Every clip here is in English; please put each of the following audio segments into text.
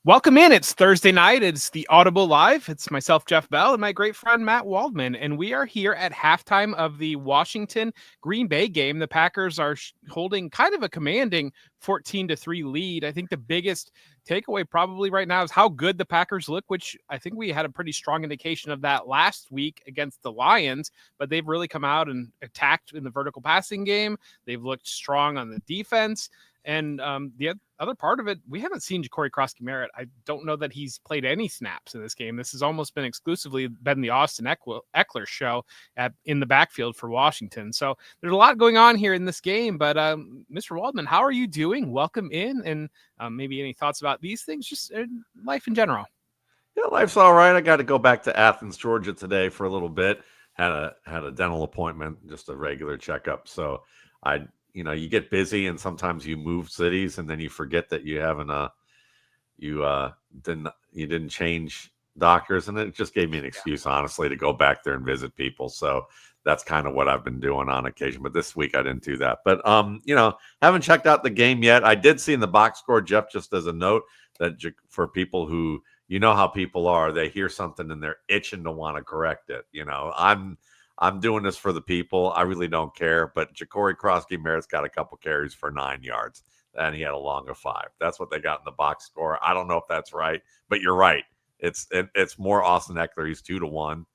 Welcome in. It's Thursday night. It's the Audible Live. It's myself, Jeff Bell, and my great friend, Matt Waldman. And we are here at halftime of the Washington Green Bay game. The Packers are holding kind of a commanding 14-3 lead. I think the biggest takeaway probably right now is how good the Packers look, which I think we had a pretty strong indication of that last week against the Lions, but they've really come out and attacked in the vertical passing game. They've looked strong on the defense. And the other part of it, we haven't seen Ja'Cory Krosky-Merritt. I don't know that he's played any snaps in this game. This has almost been exclusively been the Austin Eckler show in the backfield for Washington. So there's a lot going on here in this game. But Mr. Waldman, how are you doing? Welcome in. And maybe any thoughts about these things, just life in general? Yeah, life's all right. I got to go back to Athens, Georgia today for a little bit. Had a dental appointment, just a regular checkup. So you get busy and sometimes you move cities and then you forget that you haven't you didn't change doctors, and it just gave me an excuse, honestly, to go back there and visit people. So that's kind of what I've been doing on occasion. But this week I didn't do that. But haven't checked out the game yet. I did see in the box score, Jeff, just as a note, that for people who, you know how people are, they hear something and they're itching to want to correct it. I'm doing this for the people. I really don't care. But Ja'Cory Krosky-Merritt's got a couple carries for 9 yards, and he had a long of 5. That's what they got in the box score. I don't know if that's right, but you're right. It's more Austin Eckler. He's 2-1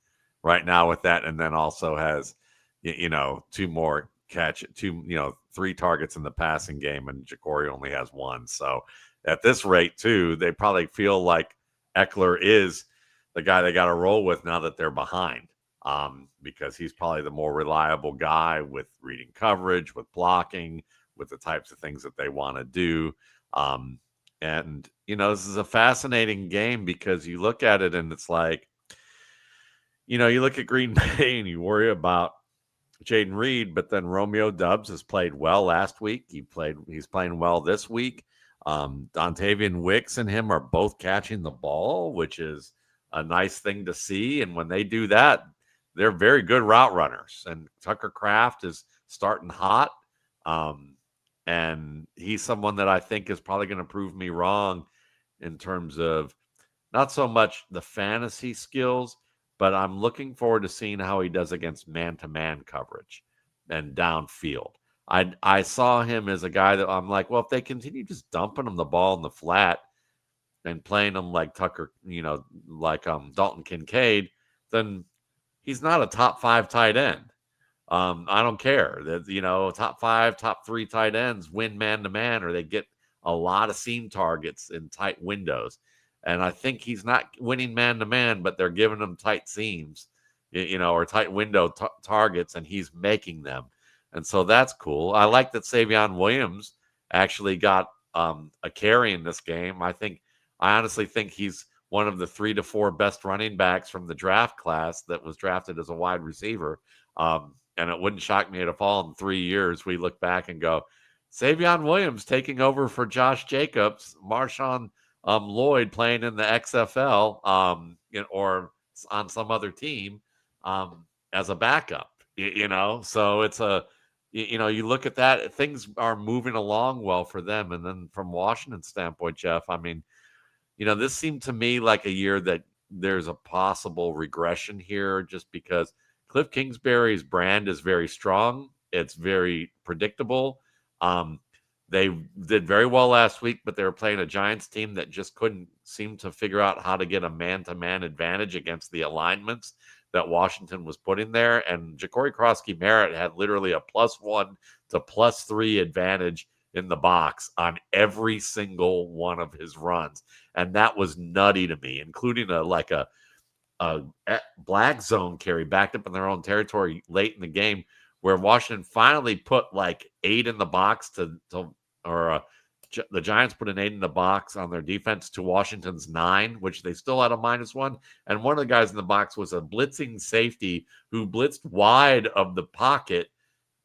right now with that, and then also has 2 more three targets in the passing game, and Ja'Cory only has 1. So at this rate, too, they probably feel like Eckler is the guy they got to roll with now that they're behind. Because he's probably the more reliable guy with reading coverage, with blocking, with the types of things that they want to do. This is a fascinating game because you look at it and it's like, you look at Green Bay and you worry about Jaden Reed, but then Romeo Doubs has played well last week. He's playing well this week. Dontavian Wicks and him are both catching the ball, which is a nice thing to see. And when they do that, they're very good route runners. And Tucker Kraft is starting hot. And he's someone that I think is probably going to prove me wrong in terms of not so much the fantasy skills, but I'm looking forward to seeing how he does against man-to-man coverage and downfield. I saw him as a guy that I'm like, well, if they continue just dumping him the ball in the flat and playing him like Tucker, like Dalton Kincaid, then he's not a top 5 tight end. I don't care that, top 5, top 3 tight ends win man-to-man, or they get a lot of seam targets in tight windows. And I think he's not winning man-to-man, but they're giving him tight seams, or tight window targets, and he's making them. And so that's cool. I like that Savion Williams actually got a carry in this game. I honestly think he's one of the 3 to 4 best running backs from the draft class that was drafted as a wide receiver. And it wouldn't shock me if all in 3 years we look back and go, Savion Williams taking over for Josh Jacobs, Marshawn Lloyd playing in the XFL, or on some other team as a backup, So it's you look at that, things are moving along well for them. And then from Washington's standpoint, Jeff, I mean, this seemed to me like a year that there's a possible regression here just because Cliff Kingsbury's brand is very strong. It's very predictable. They did very well last week, but they were playing a Giants team that just couldn't seem to figure out how to get a man-to-man advantage against the alignments that Washington was putting there. And Ja'Cory Krosky-Merritt had literally a +1 to +3 advantage in the box on every single one of his runs. And that was nutty to me, including a black zone carry backed up in their own territory late in the game where Washington finally put like 8 in the box the Giants put an 8 in the box on their defense to Washington's 9, which they still had a -1. And one of the guys in the box was a blitzing safety who blitzed wide of the pocket.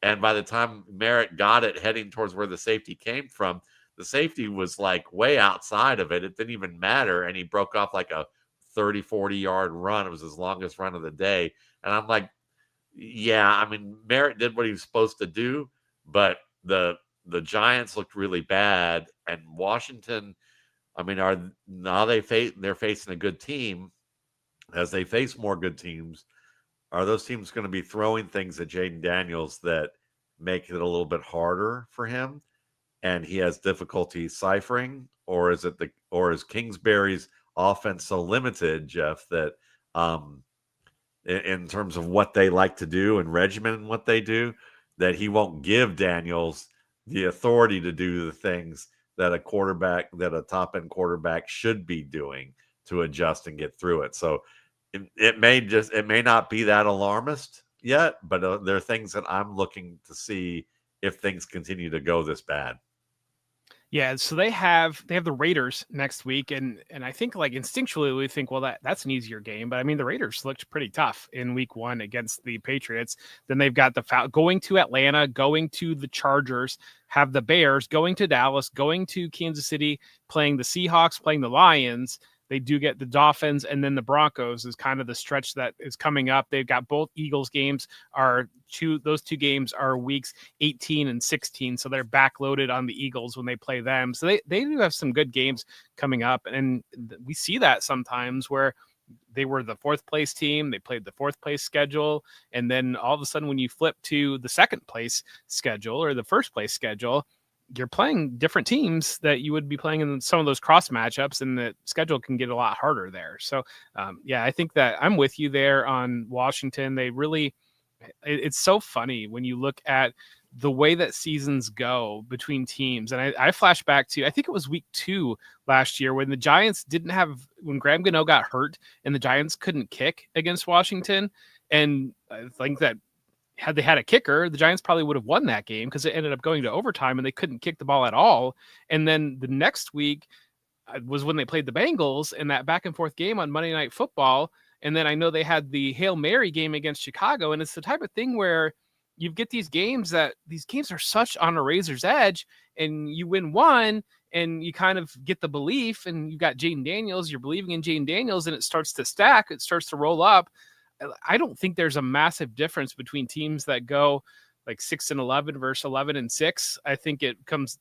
And by the time Merritt got it heading towards where the safety came from, the safety was like way outside of it. It didn't even matter. And he broke off like a 30, 40-yard run. It was his longest run of the day. And I'm like, yeah, I mean, Merritt did what he was supposed to do, but the Giants looked really bad. And Washington, I mean, they're facing a good team. As they face more good teams, are those teams going to be throwing things at Jaden Daniels that make it a little bit harder for him, and he has difficulty ciphering, or is Kingsbury's offense so limited, Jeff, that in terms of what they like to do and regimen and what they do, that he won't give Daniels the authority to do the things that a top end quarterback should be doing to adjust and get through it. So it may not be that alarmist yet, but there are things that I'm looking to see if things continue to go this bad. Yeah, so they have the Raiders next week, and I think like instinctually we think, well, that's an easier game, but I mean the Raiders looked pretty tough in week 1 against the Patriots. Then they've got going to Atlanta, going to the Chargers, have the Bears, going to Dallas, going to Kansas City, playing the Seahawks, playing the Lions. They do get the Dolphins, and then the Broncos is kind of the stretch that is coming up. They've got both Eagles games those two games are weeks 18 and 16. So they're backloaded on the Eagles when they play them. So they do have some good games coming up. And we see that sometimes where they were the 4th place team. They played the 4th place schedule. And then all of a sudden, when you flip to the 2nd place schedule or the 1st place schedule, you're playing different teams that you would be playing in some of those cross matchups, and the schedule can get a lot harder there. So, yeah, I think that I'm with you there on Washington. They really, it's so funny when you look at the way that seasons go between teams. And I flash back to, I think it was week 2 last year when the Giants when Graham Gano got hurt and the Giants couldn't kick against Washington. And I think that had they had a kicker, the Giants probably would have won that game because it ended up going to overtime and they couldn't kick the ball at all. And then the next week was when they played the Bengals in that back and forth game on Monday Night Football. And then I know they had the Hail Mary game against Chicago. And it's the type of thing where you get these games are such on a razor's edge, and you win one and you kind of get the belief, and you've got Jaden Daniels, you're believing in Jaden Daniels, and it starts to stack, it starts to roll up. I don't think there's a massive difference between teams that go like 6-11 versus 11-6. I think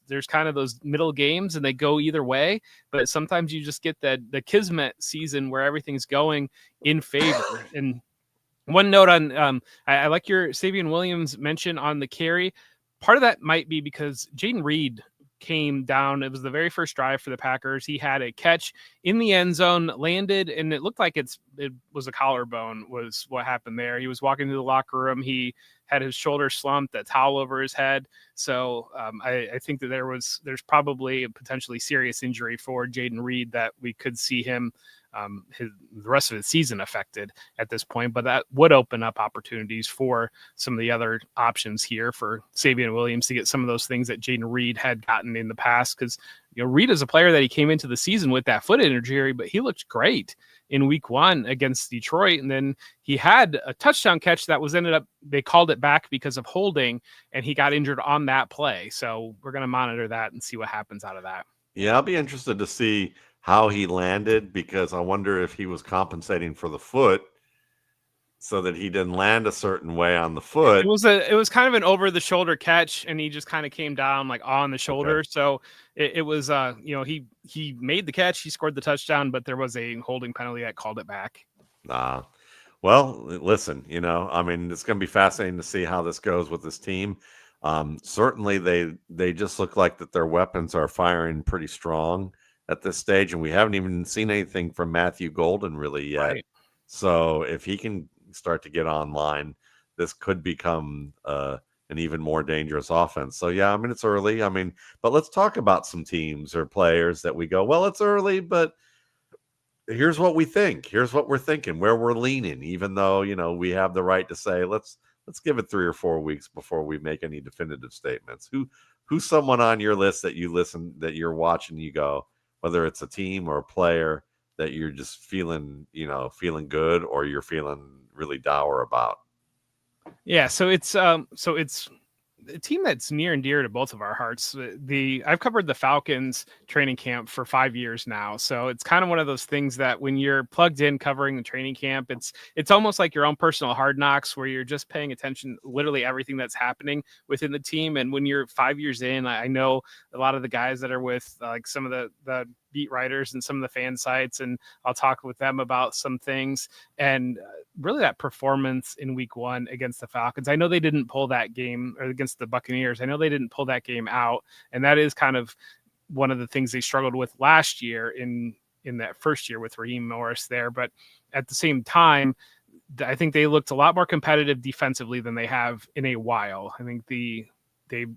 there's kind of those middle games and they go either way, but sometimes you just get the Kismet season where everything's going in favor. And one note on, I like your Savion Williams mention on the carry. Part of that might be because Jaden Reed came down. It was the very first drive for the Packers. He had a catch in the end zone, landed, and it looked like it was a collarbone was what happened there. He was walking to the locker room. He had his shoulder slumped, a towel over his head. So I think that there's probably a potentially serious injury for Jaden Reed that we could see him the rest of the season affected at this point, but that would open up opportunities for some of the other options here for Savion Williams to get some of those things that Jaden Reed had gotten in the past. Because Reed is a player that he came into the season with that foot injury, but he looked great in week 1 against Detroit, and then he had a touchdown catch that they called it back because of holding, and he got injured on that play. So we're going to monitor that and see what happens out of that. Yeah, I'll be interested to see how he landed, because I wonder if he was compensating for the foot so that he didn't land a certain way on the foot. It was kind of an over the shoulder catch, and he just kind of came down like on the shoulder. Okay. So it was he made the catch, he scored the touchdown, but there was a holding penalty that called it back. Well, listen, I mean, it's going to be fascinating to see how this goes with this team. Certainly they just look like that their weapons are firing pretty strong at this stage, and we haven't even seen anything from Matthew Golden really yet. Right. So if he can start to get online, this could become an even more dangerous offense. So yeah, I mean, it's early. I mean, but let's talk about some teams or players that we go, well, it's early, but here's what we think. Here's what we're thinking, where we're leaning, even though, we have the right to say, let's give it 3 or 4 weeks before we make any definitive statements. Who's someone on your list that you're watching, you go, whether it's a team or a player that you're just feeling good, or you're feeling really dour about? Yeah. So it's a team that's near and dear to both of our hearts. I've covered the Falcons training camp for 5 years now. So it's kind of one of those things that when you're plugged in covering the training camp, it's almost like your own personal Hard Knocks, where you're just paying attention literally everything that's happening within the team. And when you're 5 years in, I know a lot of the guys that are with like some of the beat writers and some of the fan sites, and I'll talk with them about some things. And really, that performance in week 1 against the Falcons, I know they didn't pull that game, or against the Buccaneers, I know they didn't pull that game out. And that is kind of one of the things they struggled with last year in that first year with Raheem Morris there. But at the same time, I think they looked a lot more competitive defensively than they have in a while. I think they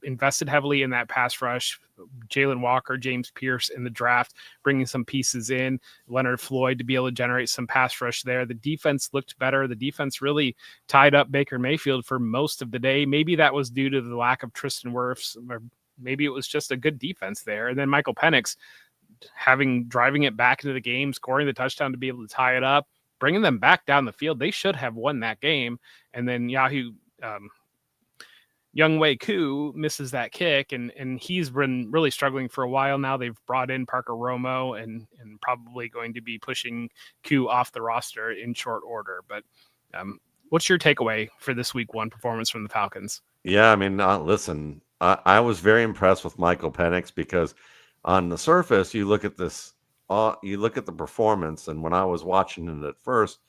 invested heavily in that pass rush. Jalen Walker, James Pierce in the draft, bringing some pieces in, Leonard Floyd to be able to generate some pass rush there. The defense looked better. The defense really tied up Baker Mayfield for most of the day. Maybe that was due to the lack of Tristan Wirfs, or maybe it was just a good defense there. And then Michael Penix driving it back into the game, scoring the touchdown to be able to tie it up, bringing them back down the field. They should have won that game. And then Younghoe Koo misses that kick, and he's been really struggling for a while now. They've brought in Parker Romo and probably going to be pushing Koo off the roster in short order. But what's your takeaway for this week 1 performance from the Falcons? Yeah, I mean, listen, I was very impressed with Michael Penix, because on the surface, you look at this, you look at the performance, and when I was watching it at first,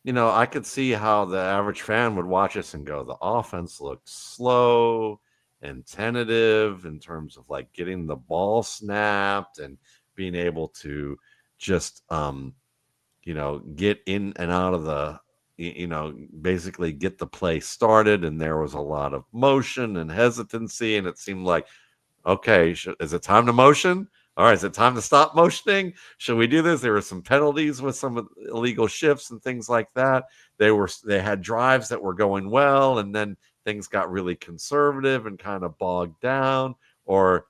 I could see how the average fan would watch this and go, the offense looked slow and tentative in terms of like getting the ball snapped and being able to just, get in and out of the, basically get the play started. And there was a lot of motion and hesitancy. And it seemed like, okay, is it time to motion? All right, is it time to stop motioning? Should we do this? There were some penalties with some illegal shifts and things like that. They had drives that were going well, and then things got really conservative and kind of bogged down. Bijan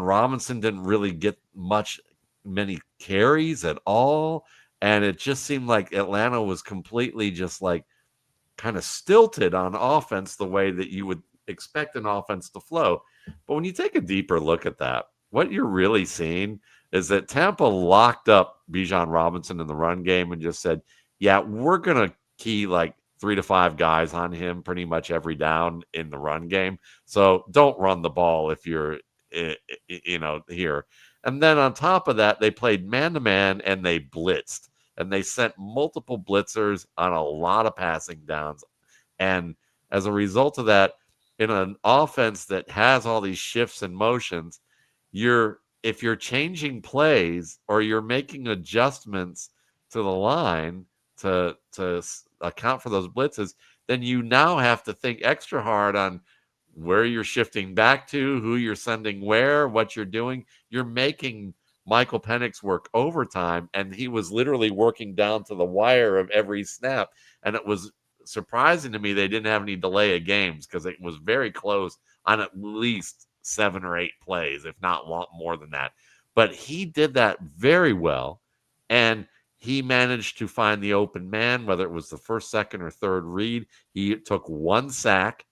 Robinson didn't really get many carries at all, and it just seemed like Atlanta was completely just like kind of stilted on offense, the way that you would expect an offense to flow. But when you take a deeper look at that, what you're really seeing is that Tampa locked up Bijan Robinson in the run game and just said, yeah, we're going to key like 3 to 5 guys on him pretty much every down in the run game. So don't run the ball if you're, here. And then on top of that, they played man-to-man and they blitzed. And they sent multiple blitzers on a lot of passing downs. And as a result of that, in an offense that has all these shifts and motions, if you're changing plays or you're making adjustments to the line to account for those blitzes, then you now have to think extra hard on where you're shifting back to, who you're sending where, what you're doing. You're making Michael Penix work overtime, and he was literally working down to the wire of every snap. And it was surprising to me they didn't have any delay of games, because it was very close on at least 7 or 8 plays, if not a lot more than that. But he did that very well, and he managed to find the open man, whether it was the first, second, or third read. He took 1 sack.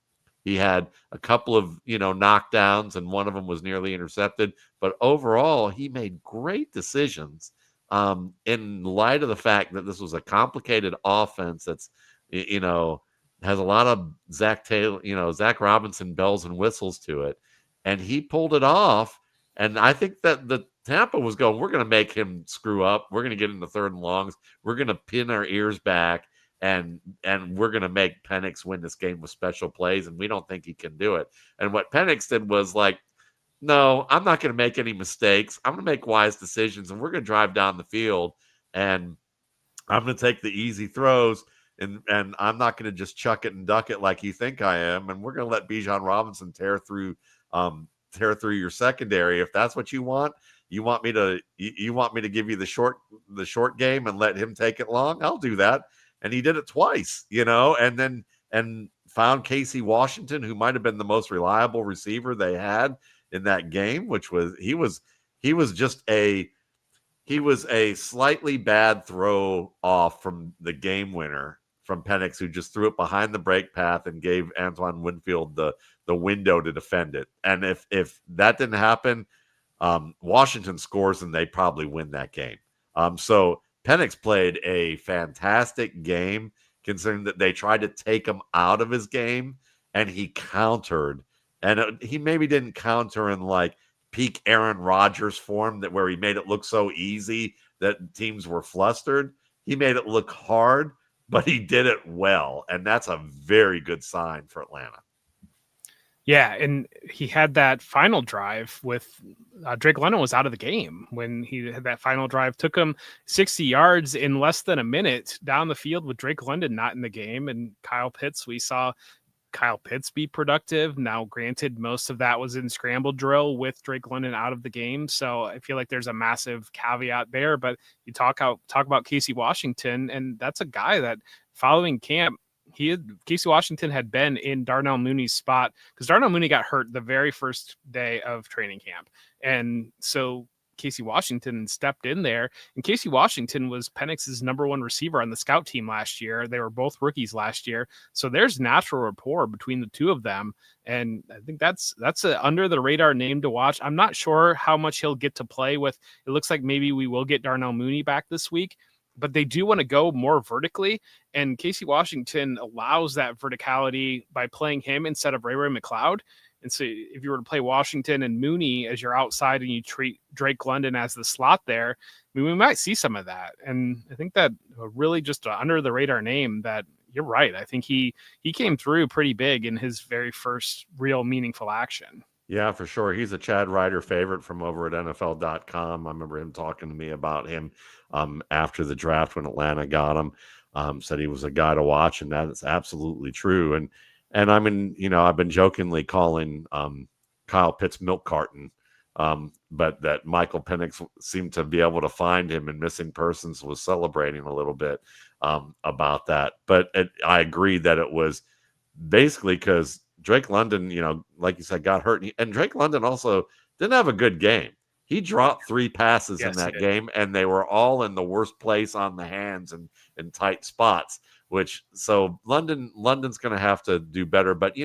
He had a couple of, knockdowns, and one of them was nearly intercepted. But overall, he made great decisions in light of the fact that this was a complicated offense that's, has a lot of Zach Robinson bells and whistles to it. And he pulled it off. And I think that the Tampa was going, we're going to make him screw up. We're going to get into 3rd and longs. We're going to pin our ears back. And we're going to make Penix win this game with special plays, and we don't think he can do it. And what Penix did was like, no, I'm not going to make any mistakes. I'm going to make wise decisions, and we're going to drive down the field, and I'm going to take the easy throws, and I'm not going to just chuck it and duck it like you think I am, and we're going to let Bijan Robinson tear through your secondary. If that's what you want. You want me to give you the short game and let him take it long? I'll do that. And he did it twice, and found Casey Washington, who might have been the most reliable receiver they had in that game, which was he was a slightly bad throw off from the game winner from Penix, who just threw it behind the break path and gave Antoine Winfield the window to defend it. And if that didn't happen, Washington scores and they probably win that game. So Penix played a fantastic game, considering that they tried to take him out of his game, and he countered And he maybe didn't counter in like peak Aaron Rodgers form that where he made it look so easy that teams were flustered. He made it look hard, but he did it well. And that's a very good sign for Atlanta. Yeah, and he had that final drive with Drake London was out of the game when he had that final drive. Took him 60 yards in less than a minute down the field with Drake London not in the game. And Kyle Pitts, we saw Kyle Pitts be productive. Now, granted, most of that was in scramble drill with Drake London out of the game. So I feel like there's a massive caveat there. But you talk about Casey Washington, and that's a guy that following camp, Casey Washington had been in Darnell Mooney's spot because Darnell Mooney got hurt the very first day of training camp. And so Casey Washington stepped in there, and Casey Washington was Penix's number one receiver on the scout team last year. They were both rookies last year. So there's natural rapport between the two of them. And I think that's an under the radar name to watch. I'm not sure how much he'll get to play with. It looks like maybe we will get Darnell Mooney back this week, but they do want to go more vertically. And Casey Washington allows that verticality by playing him instead of Ray McLeod. And so if you were to play Washington and Mooney as your outside and you treat Drake London as the slot there, I mean, we might see some of that. And I think that really just under the radar name that you're right. I think he came through pretty big in his very first real meaningful action. Yeah, for sure. He's a Chad Ryder favorite from over at NFL.com. I remember him talking to me about him after the draft when Atlanta got him. Said he was a guy to watch, and that is absolutely true. And I mean, I've been jokingly calling Kyle Pitts milk carton, but that Michael Penix seemed to be able to find him, and Missing Persons was celebrating a little bit about that. But I agree that it was basically because Drake London, like you said, got hurt. And Drake London also didn't have a good game. He dropped 3 passes in that game, and they were all in the worst place on the hands and in tight spots, so London's going to have to do better. But,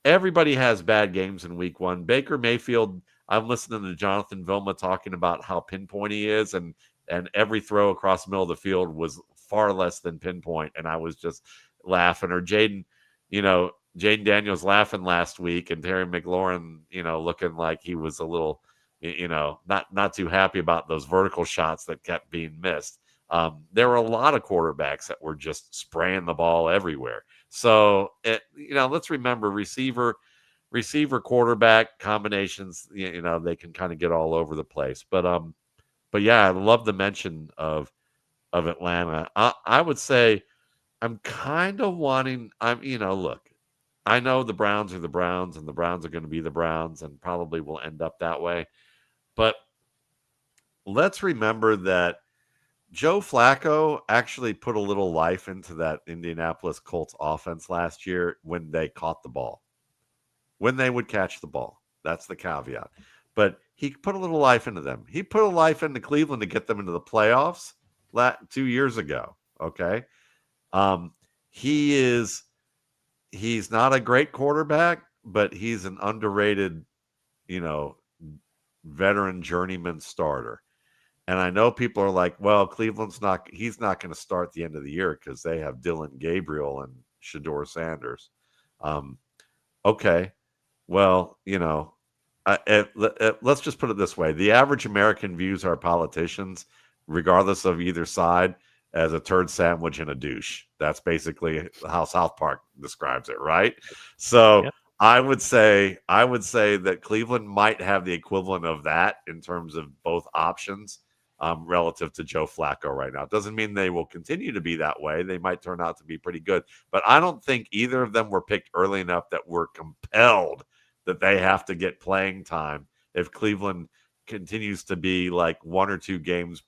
everybody has bad games in week 1. Baker Mayfield, I'm listening to Jonathan Vilma talking about how pinpoint he is, and every throw across the middle of the field was far less than pinpoint. And I was just laughing. Or Jaden Daniels laughing last week, and Terry McLaurin, looking like he was a little, not too happy about those vertical shots that kept being missed. There were a lot of quarterbacks that were just spraying the ball everywhere. So, let's remember receiver quarterback combinations, they can kind of get all over the place. But yeah, I love the mention of Atlanta. I would say I'm kind of wanting, look, I know the Browns are the Browns, and the Browns are going to be the Browns, and probably will end up that way. But let's remember that Joe Flacco actually put a little life into that Indianapolis Colts offense last year when they caught the ball, when they would catch the ball. That's the caveat. But he put a little life into them. He put a life into Cleveland to get them into the playoffs 2 years ago. Okay. He's not a great quarterback, but he's an underrated, veteran journeyman starter. And I know people are like, well, he's not going to start the end of the year because they have Dylan Gabriel and Shedeur Sanders. Okay. Well, let's just put it this way. The average American views our politicians, regardless of either side, as a turd sandwich and a douche. That's basically how South Park describes it, right? So yep. I would say that Cleveland might have the equivalent of that in terms of both options relative to Joe Flacco right now. It doesn't mean they will continue to be that way. They might turn out to be pretty good. But I don't think either of them were picked early enough that we're compelled that they have to get playing time if Cleveland continues to be like 1 or 2 games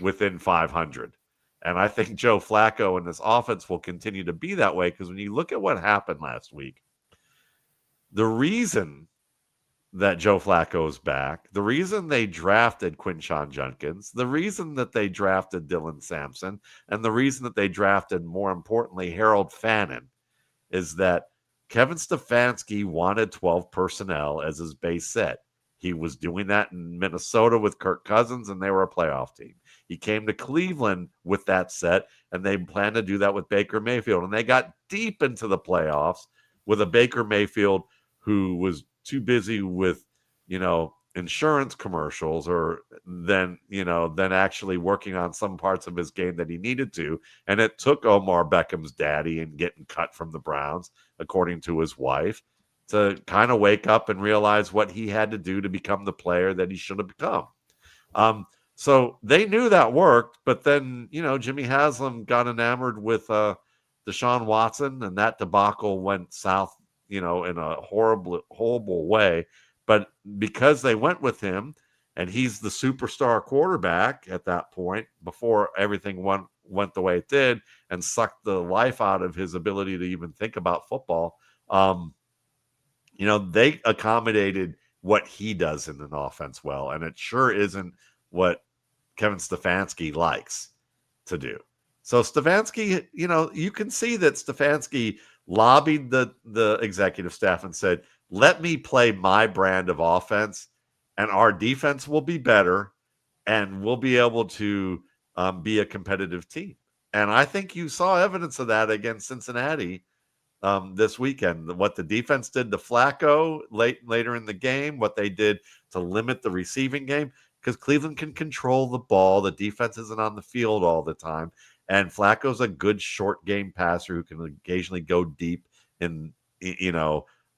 within 500. And I think Joe Flacco and this offense will continue to be that way, because when you look at what happened last week, the reason that Joe Flacco is back, the reason they drafted Quinshon Judkins, the reason that they drafted Dylan Sampson, and the reason that they drafted, more importantly, Harold Fannin, is that Kevin Stefanski wanted 12 personnel as his base set. He was doing that in Minnesota with Kirk Cousins, and they were a playoff team. He came to Cleveland with that set, and they planned to do that with Baker Mayfield. And they got deep into the playoffs with a Baker Mayfield who was too busy with, insurance commercials or than actually working on some parts of his game that he needed to. And it took Omar Beckham's daddy and getting cut from the Browns, according to his wife, to kind of wake up and realize what he had to do to become the player that he should have become. So they knew that worked, but then, Jimmy Haslam got enamored with Deshaun Watson, and that debacle went south, in a horrible way. But because they went with him, and he's the superstar quarterback at that point, before everything went the way it did and sucked the life out of his ability to even think about football, they accommodated what he does in an offense well, and it sure isn't what Kevin Stefanski likes to do. So Stefanski, you can see that Stefanski lobbied the executive staff and said, let me play my brand of offense, and our defense will be better, and we'll be able to be a competitive team. And I think you saw evidence of that against Cincinnati this weekend. What the defense did to Flacco later in the game, what they did to limit the receiving game, because Cleveland can control the ball. The defense isn't on the field all the time. And Flacco's a good short game passer who can occasionally go deep in,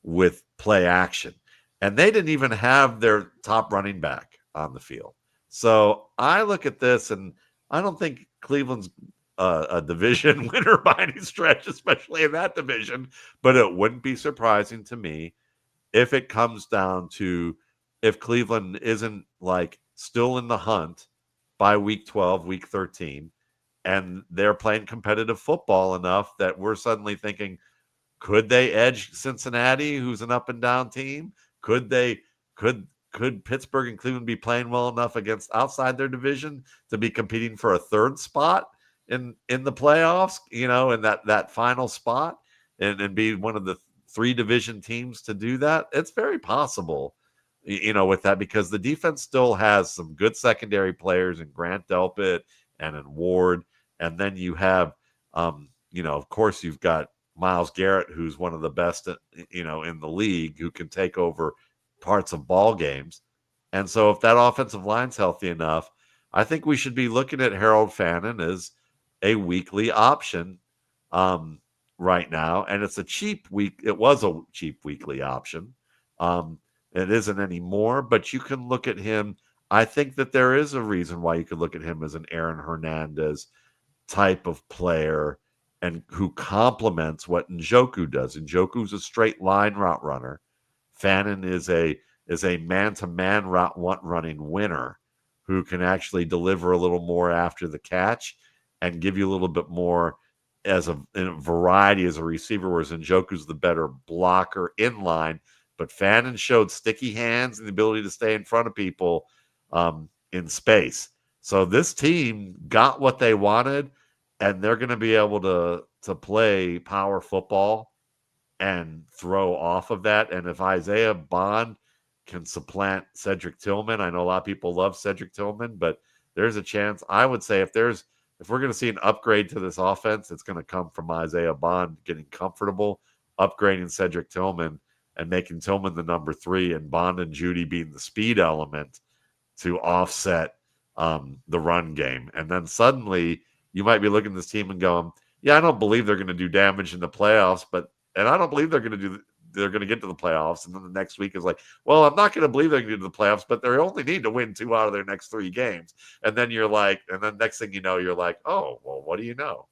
with play action. And they didn't even have their top running back on the field. So I look at this, and I don't think Cleveland's a division winner by any stretch, especially in that division. But it wouldn't be surprising to me if it comes down to, if Cleveland isn't like still in the hunt by week 12, week 13, and they're playing competitive football enough that we're suddenly thinking, could they edge Cincinnati, who's an up and down team? Could Pittsburgh and Cleveland be playing well enough against outside their division to be competing for a third spot in the playoffs, in that final spot, and be one of the three division teams to do that? It's very possible, with that, because the defense still has some good secondary players in Grant Delpit and in Ward. And then you have, of course, you've got Myles Garrett, who's one of the best, in the league, who can take over parts of ball games. And so if that offensive line's healthy enough, I think we should be looking at Harold Fannin as a weekly option right now. And it's it was a cheap weekly option. It isn't anymore, but you can look at him. I think that there is a reason why you could look at him as an Aaron Hernandez type of player, and who complements what Njoku does. Njoku's a straight line route runner. Fannin is a man-to-man route running winner who can actually deliver a little more after the catch and give you a little bit more in a variety as a receiver, whereas Njoku's the better blocker in line. But Fannin showed sticky hands and the ability to stay in front of people in space. So this team got what they wanted, and they're going to be able to play power football and throw off of that. And if Isaiah Bond can supplant Cedric Tillman, I know a lot of people love Cedric Tillman, but there's a chance. I would say if we're going to see an upgrade to this offense, it's going to come from Isaiah Bond getting comfortable, upgrading Cedric Tillman, and making Tillman the number 3, and Bond and Judy being the speed element to offset the run game. And then suddenly you might be looking at this team and going, yeah, I don't believe they're going to do damage in the playoffs, and I don't believe they're going to get to the playoffs. And then the next week is like, well, I'm not going to believe they're going to get to the playoffs, but they only need to win 2 out of their next 3 games. And then you're like, and then next thing you know, you're like, oh, well, what do you know?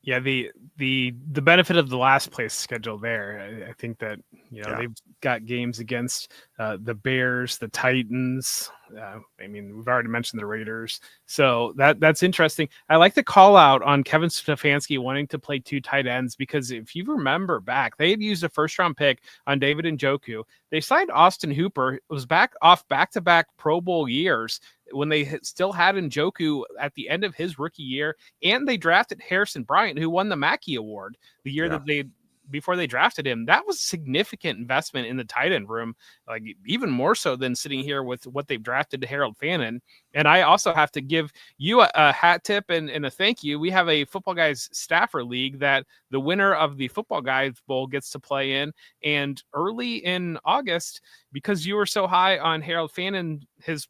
Yeah, the benefit of the last place schedule there, I think that they've got games against the Bears, the Titans. We've already mentioned the Raiders, so that's interesting. I like the call out on Kevin Stefanski wanting to play 2 tight ends, because if you remember back, they had used a first-round pick on David Njoku. They signed Austin Hooper. It was back-to-back Pro Bowl years when they still had Njoku at the end of his rookie year, and they drafted Harrison Bryant, who won the Mackey Award the year that they before they drafted him, that was significant investment in the tight end room, like even more so than sitting here with what they've drafted to Harold Fannin. And I also have to give you a hat tip and a thank you. We have a Football Guys staffer league that the winner of the Football Guys Bowl gets to play in. And early in August, because you were so high on Harold Fannin, his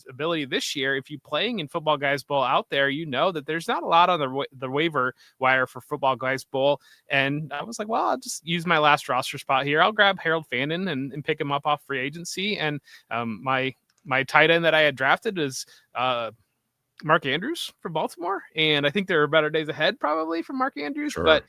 ability this year, if you playing in Football Guys Bowl out there, you know that there's not a lot on the waiver wire for Football Guys Bowl. And I was like, well, I'll just use my last roster spot here. I'll grab Harold Fannin and pick him up off free agency. And my tight end that I had drafted is Mark Andrews from Baltimore, and I think there are better days ahead probably for Mark Andrews. Sure. But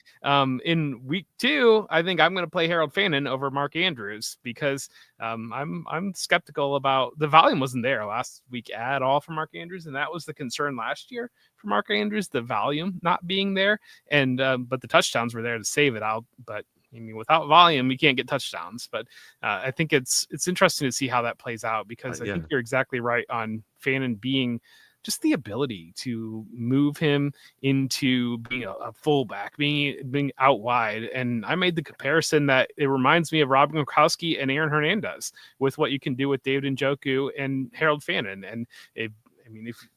in week 2, I think I'm going to play Harold Fannin over Mark Andrews because I'm skeptical about the volume wasn't there last week at all for Mark Andrews, and that was the concern last year for Mark Andrews, the volume not being there, and but the touchdowns were there to save it out. But I mean, without volume, you can't get touchdowns. But I think it's interesting to see how that plays out because I think you're exactly right on Fannin being just the ability to move him into being a fullback, being out wide. And I made the comparison that it reminds me of Rob Gronkowski and Aaron Hernandez with what you can do with David Njoku and Harold Fannin. And if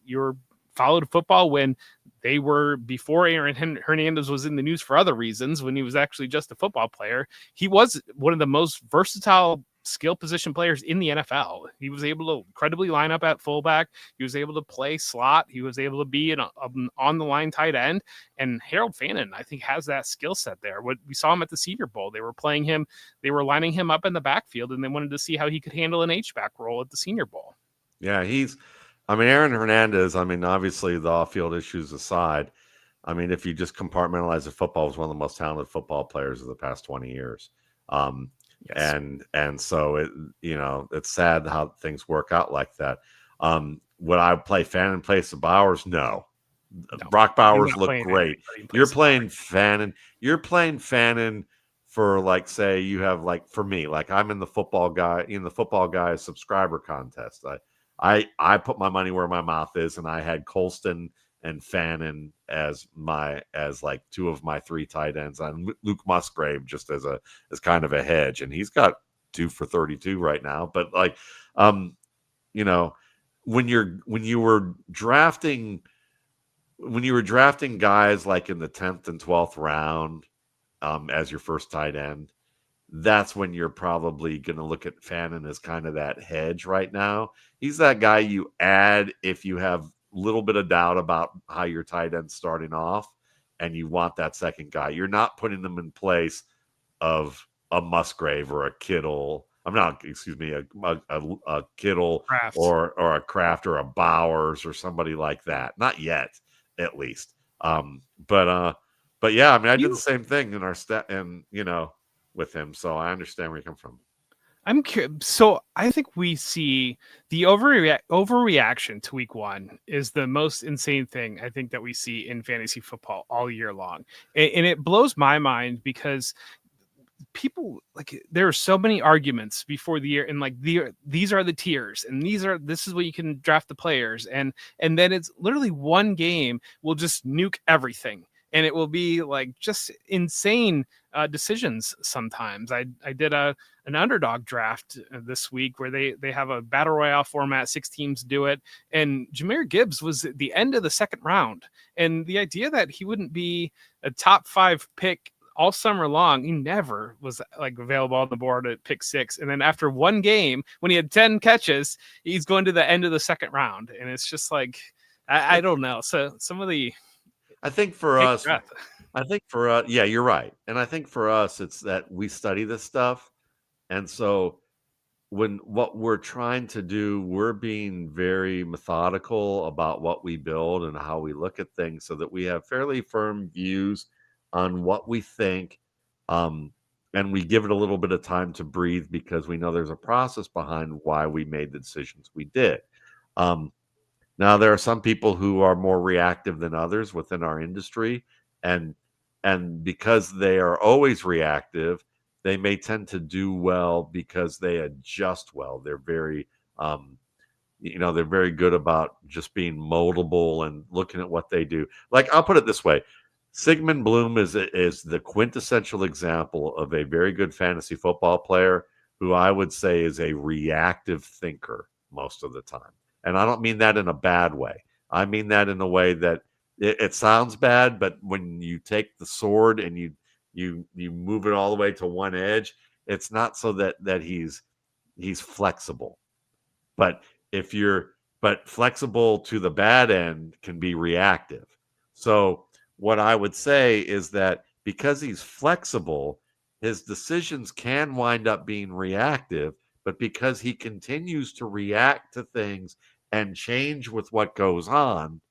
you're followed football when they were before Aaron Hernandez was in the news for other reasons, when he was actually just a football player, he was one of the most versatile skill position players in the NFL. He was able to incredibly line up at fullback. He was able to play slot. He was able to be an on the line tight end. And Harold Fannin, I think, has that skill set there. What we saw him at the Senior Bowl, they were playing him, they were lining him up in the backfield, and they wanted to see how he could handle an H-back role at the Senior Bowl. Yeah, Aaron Hernandez, obviously the off-field issues aside, if you just compartmentalize the football, was one of the most talented football players of the past 20 years. Yes. And so it's sad how things work out like that. Would I play Fannin in place of Bowers? No. Brock Bowers looked great. You're playing Fannin. You're playing Fannin for, like, say you have, like, for me, like I'm in the Football Guys subscriber contest. I put my money where my mouth is, and I had Colston and Fannin as like 2 of my 3 tight ends, and Luke Musgrave just as kind of a hedge, and he's got 2 for 32 right now. But like, when you were drafting guys like in the 10th and 12th round as your first tight end, that's when you're probably going to look at Fannin as kind of that hedge right now. He's that guy you add if you have little bit of doubt about how your tight end's starting off and you want that second guy. You're not putting them in place of a Musgrave or a Kittle. A Kittle Kraft. or a Kraft or a Bowers or somebody like that. Not yet, at least. But yeah, I did the same thing in our with him. So I understand where you come from. I'm curious. So I think we see the overreaction to week 1 is the most insane thing I think that we see in fantasy football all year long. And it blows my mind because people, like, there are so many arguments before the year, and like these are the tiers, and this is what you can draft the players, and then it's literally one game will just nuke everything. And it will be like just insane decisions sometimes. I did an underdog draft this week where they have a battle royale format, 6 teams do it. And Jahmyr Gibbs was at the end of the 2nd round. And the idea that he wouldn't be a top 5 pick all summer long, he never was like available on the board at pick 6. And then after one game, when he had 10 catches, he's going to the end of the 2nd round. And it's just like, I don't know. So some of the, I think for us, yeah, you're right. And I think for us, it's that we study this stuff. And so what we're trying to do, we're being very methodical about what we build and how we look at things so that we have fairly firm views on what we think. And we give it a little bit of time to breathe because we know there's a process behind why we made the decisions we did. Now, there are some people who are more reactive than others within our industry, and because they are always reactive, they may tend to do well because they adjust well. They're very, they're very good about just being moldable and looking at what they do. Like, I'll put it this way. Sigmund Bloom is the quintessential example of a very good fantasy football player who I would say is a reactive thinker most of the time. And I don't mean that in a bad way. I mean that in a way that it sounds bad, but when you take the sword and you move it all the way to one edge, it's not so that he's flexible. But if you're but flexible to the bad end can be reactive. So what I would say is that because he's flexible, his decisions can wind up being reactive, but because he continues to react to things and change with what goes on,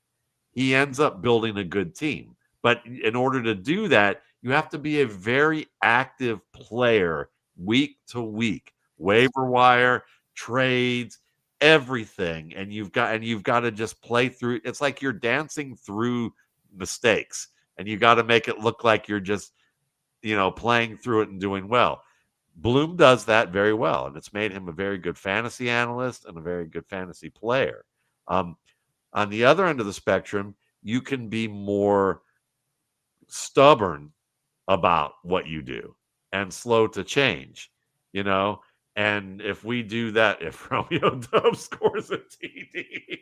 he ends up building a good team. But in order to do that, you have to be a very active player week to week, waiver wire, trades, everything. And you've got to just play through. It's like you're dancing through mistakes and you got to make it look like you're just, playing through it and doing well. Bloom does that very well, and it's made him a very good fantasy analyst and a very good fantasy player. Um, on the other end of the spectrum, you can be more stubborn about what you do and slow to change, you know. And if we do that, if Romeo Dub scores a TD,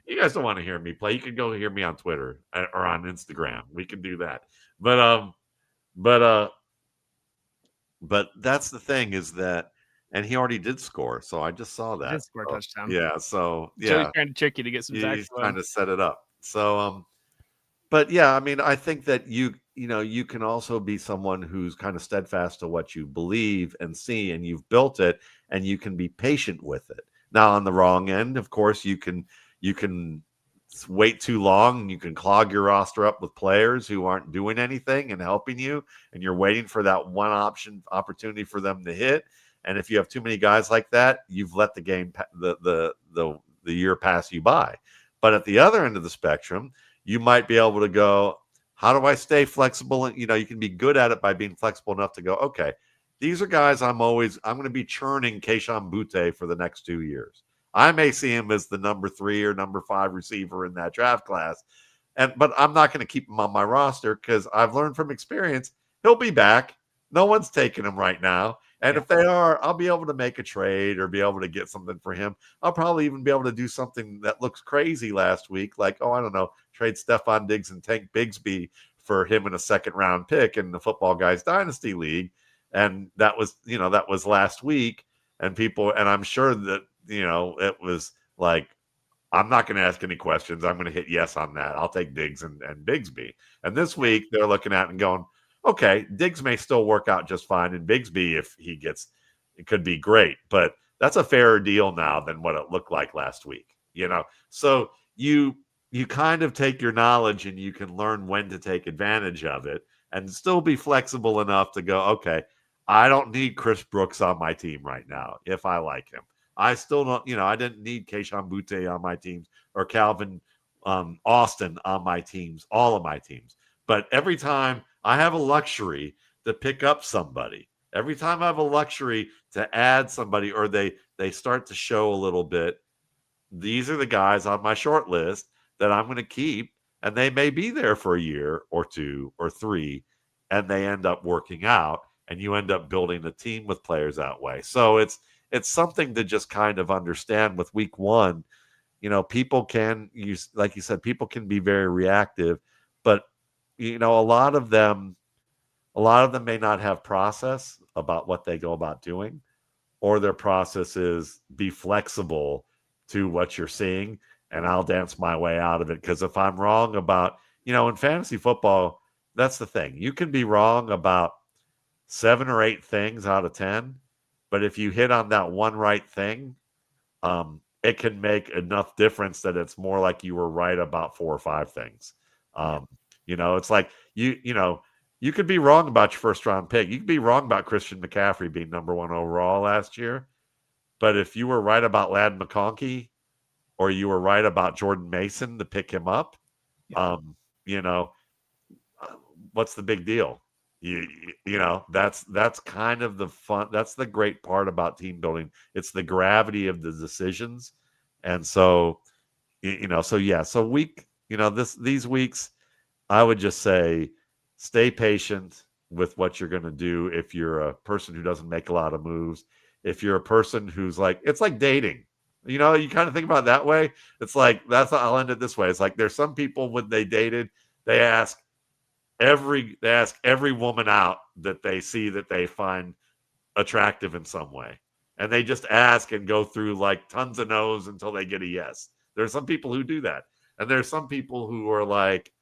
you guys don't want to hear me play. You can go hear me on Twitter or on Instagram. We can do that. But but uh, but that's the thing is that, and he already did score, so I just saw He that. did score a So, touchdown. yeah, so Joey's yeah, trying to trick you to get some he's sacks. trying to set it up. So but yeah, I mean, I think that you can also be someone who's kind of steadfast to what you believe and see, and you've built it, and you can be patient with it. Now, on the wrong end, of course, you can wait too long, and you can clog your roster up with players who aren't doing anything and helping you, and you're waiting for that one opportunity for them to hit. And if you have too many guys like that, you've let the game, the year pass you by. But at the other end of the spectrum, you might be able to go, how do I stay flexible? And you can be good at it by being flexible enough to go, okay, these are guys I'm going to be churning Keishon Butte for the next 2 years. I may see him as the number 3 or number 5 receiver in that draft class. But I'm not going to keep him on my roster because I've learned from experience he'll be back. No one's taking him right now. And if they are, I'll be able to make a trade or be able to get something for him. I'll probably even be able to do something that looks crazy last week, like, I don't know, trade Stephon Diggs and Tank Bigsby for him in a second round pick in the Football Guys Dynasty League. And that was last week. And I'm sure that, it was like, I'm not going to ask any questions. I'm going to hit yes on that. I'll take Diggs and Bigsby. And this week they're looking at and going, okay, Diggs may still work out just fine. And Bigsby, if he gets, it could be great. But that's a fairer deal now than what it looked like last week. So you kind of take your knowledge and you can learn when to take advantage of it and still be flexible enough to go, okay, I don't need Chris Brooks on my team right now if I like him. I still don't, I didn't need Keishon Butte on my teams or Calvin Austin on my teams, all of my teams. But every time I have a luxury to pick up somebody, every time I have a luxury to add somebody or they start to show a little bit, these are the guys on my short list that I'm going to keep. And they may be there for a year or 2 or 3, and they end up working out. And you end up building a team with players that way. So it's something to just kind of understand with week 1. People can use, like you said, people can be very reactive, but a lot of them may not have process about what they go about doing, or their process is be flexible to what you're seeing, and I'll dance my way out of it. Because if I'm wrong about, in fantasy football, that's the thing. You can be wrong about 7 or 8 things out of 10, but if you hit on that one right thing, it can make enough difference that it's more like you were right about 4 or 5 things. It's like you could be wrong about your first round pick. You could be wrong about Christian McCaffrey being number 1 overall last year. But if you were right about Ladd McConkey, or you were right about Jordan Mason to pick him up, you know, what's the big deal? That's kind of the fun. That's the great part about team building. It's the gravity of the decisions. And so, so yeah, so these weeks, I would just say stay patient with what you're going to do if you're a person who doesn't make a lot of moves. If you're a person who's like, it's like dating. You know, you kind of think about it that way. It's like, I'll end it this way. It's like there's some people when they dated, they ask every woman out that they see that they find attractive in some way. And they just ask and go through like tons of no's until they get a yes. There are some people who do that. And there's some people who are like,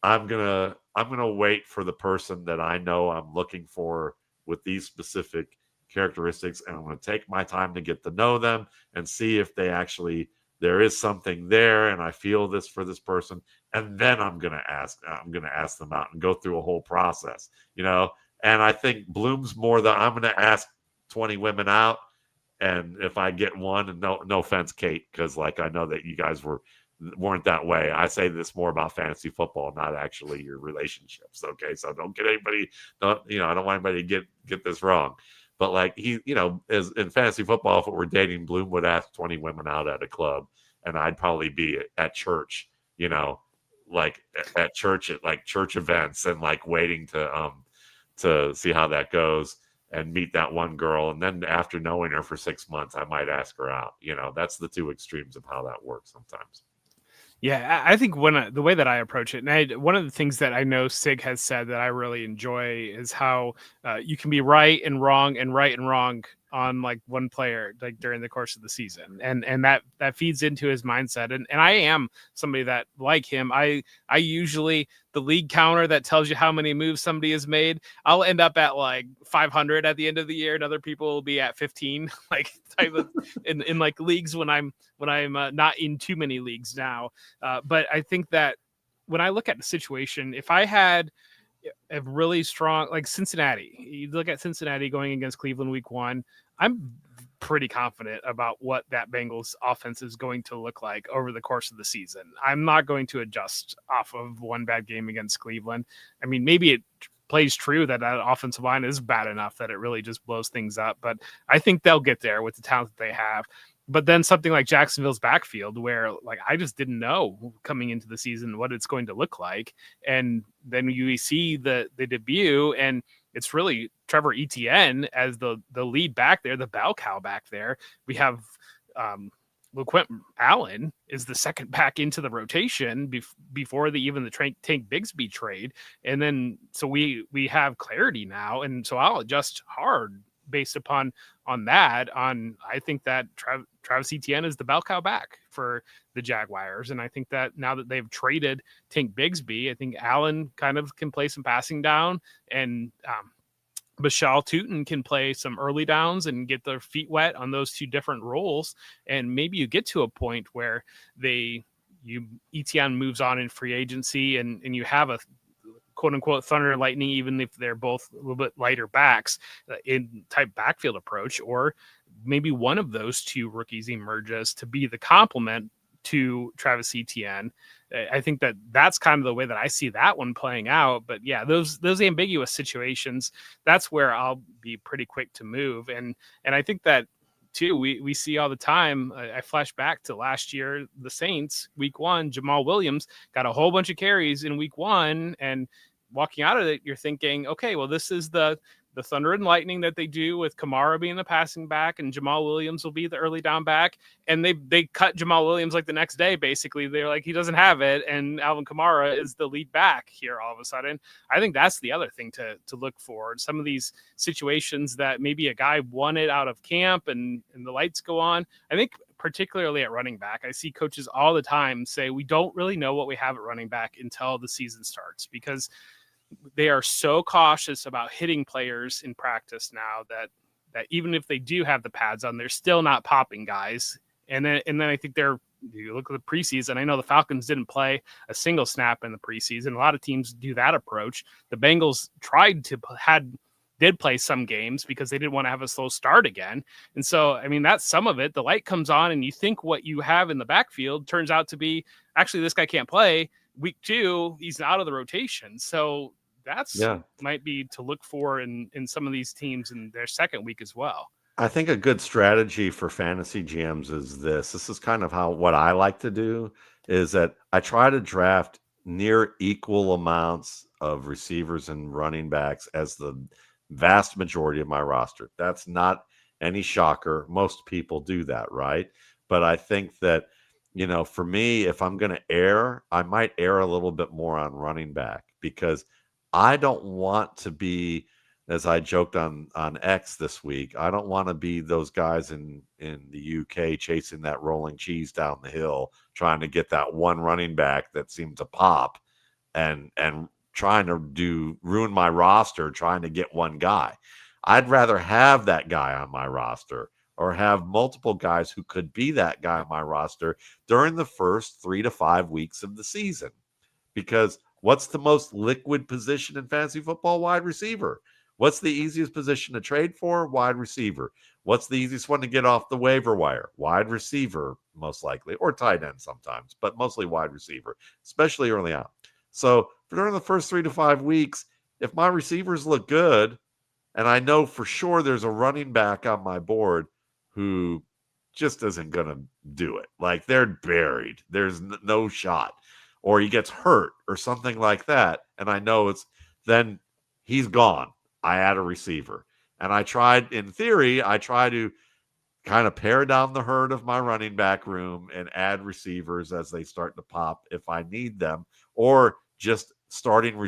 I'm gonna wait for the person that I know I'm looking for with these specific characteristics, and I'm gonna take my time to get to know them and see if there is something there, and I feel this for this person, and then I'm gonna ask them out and go through a whole process, you know. And I think Bloom's more that I'm gonna ask 20 women out, and if I get one, and no offense, Kate, because like I know that you guys weren't that way. I say this more about fantasy football, not actually your relationships. Okay, so don't get anybody. I don't want anybody to get this wrong. But like as in fantasy football, if it were dating, Bloom would ask 20 women out at a club, and I'd probably be at church, like at church at like church events and like waiting to see how that goes and meet that one girl, and then after knowing her for 6 months, I might ask her out. That's the two extremes of how that works sometimes. Yeah, I think the way that I approach it, and one of the things that I know Sig has said that I really enjoy is how you can be right and wrong on like one player like during the course of the season, and that feeds into his mindset. And I am somebody that like him. I usually the league counter that tells you how many moves somebody has made. I'll end up at like 500 at the end of the year, and other people will be at 15. Like type of in like leagues when I'm not in too many leagues now. But I think that when I look at the situation, if I had a really strong, like Cincinnati, you look at Cincinnati going against Cleveland week 1, I'm pretty confident about what that Bengals offense is going to look like over the course of the season. I'm not going to adjust off of one bad game against Cleveland. I mean, maybe it plays true that offensive line is bad enough that it really just blows things up, but I think they'll get there with the talent that they have. But then something like Jacksonville's backfield, where like I just didn't know coming into the season what it's going to look like, and then you see the debut, and it's really Trevor Etienne as the lead back there, the bell cow back there. We have LeQuint Allen is the second back into the rotation before the Tank Bigsby trade, and then so we have clarity now, and so I'll adjust hard based upon that. I think that Travis Etienne is the bell cow back for the Jaguars, and I think that now that they've traded Tank Bigsby, I think Allen kind of can play some passing down, and Bashal Tootin can play some early downs and get their feet wet on those two different roles, and maybe you get to a point where Etienne moves on in free agency, and you have a quote unquote thunder and lightning, even if they're both a little bit lighter backs in type backfield approach, or maybe one of those two rookies emerges to be the complement to Travis Etienne. I think that that's kind of the way that I see that one playing out. But yeah, those ambiguous situations, that's where I'll be pretty quick to move. And I think that too, we see all the time. I flash back to last year, the Saints week 1, Jamal Williams got a whole bunch of carries in week 1, and walking out of it, you're thinking, okay, well, this is the thunder and lightning that they do with Kamara being the passing back, and Jamal Williams will be the early down back. And they cut Jamal Williams like the next day, basically. They're like, he doesn't have it, and Alvin Kamara is the lead back here all of a sudden. I think that's the other thing to look for. Some of these situations that maybe a guy won it out of camp and the lights go on. I think particularly at running back, I see coaches all the time say, we don't really know what we have at running back until the season starts, because they are so cautious about hitting players in practice now that even if they do have the pads on, they're still not popping guys. And then I think you look at the preseason. I know the Falcons didn't play a single snap in the preseason. A lot of teams do that approach. The Bengals did play some games because they didn't want to have a slow start again. And so, I mean, that's some of it. The light comes on and you think what you have in the backfield turns out to be, actually, this guy can't play. Week 2, he's out of the rotation. So might be to look for in some of these teams in their second week as well. I think a good strategy for fantasy GMs is this. This is kind of what I like to do, is that I try to draft near equal amounts of receivers and running backs as the vast majority of my roster. That's not any shocker. Most people do that, right? But I think that, for me, if I'm going to err, I might err a little bit more on running back because I don't want to be, as I joked on X this week, I don't want to be those guys in the UK chasing that rolling cheese down the hill, trying to get that one running back that seemed to pop, and trying to ruin my roster trying to get one guy. I'd rather have that guy on my roster or have multiple guys who could be that guy on my roster during the first 3 to 5 weeks of the season. Because what's the most liquid position in fantasy football? Wide receiver. What's the easiest position to trade for? Wide receiver. What's the easiest one to get off the waiver wire? Wide receiver, most likely, or tight end sometimes, but mostly wide receiver, especially early on. So during the first 3 to 5 weeks, if my receivers look good, and I know for sure there's a running back on my board who just isn't going to do it. Like they're buried. There's no shot. Or he gets hurt or something like that. And I know then he's gone. I add a receiver. And in theory, I try to kind of pare down the herd of my running back room and add receivers as they start to pop if I need them, or just startable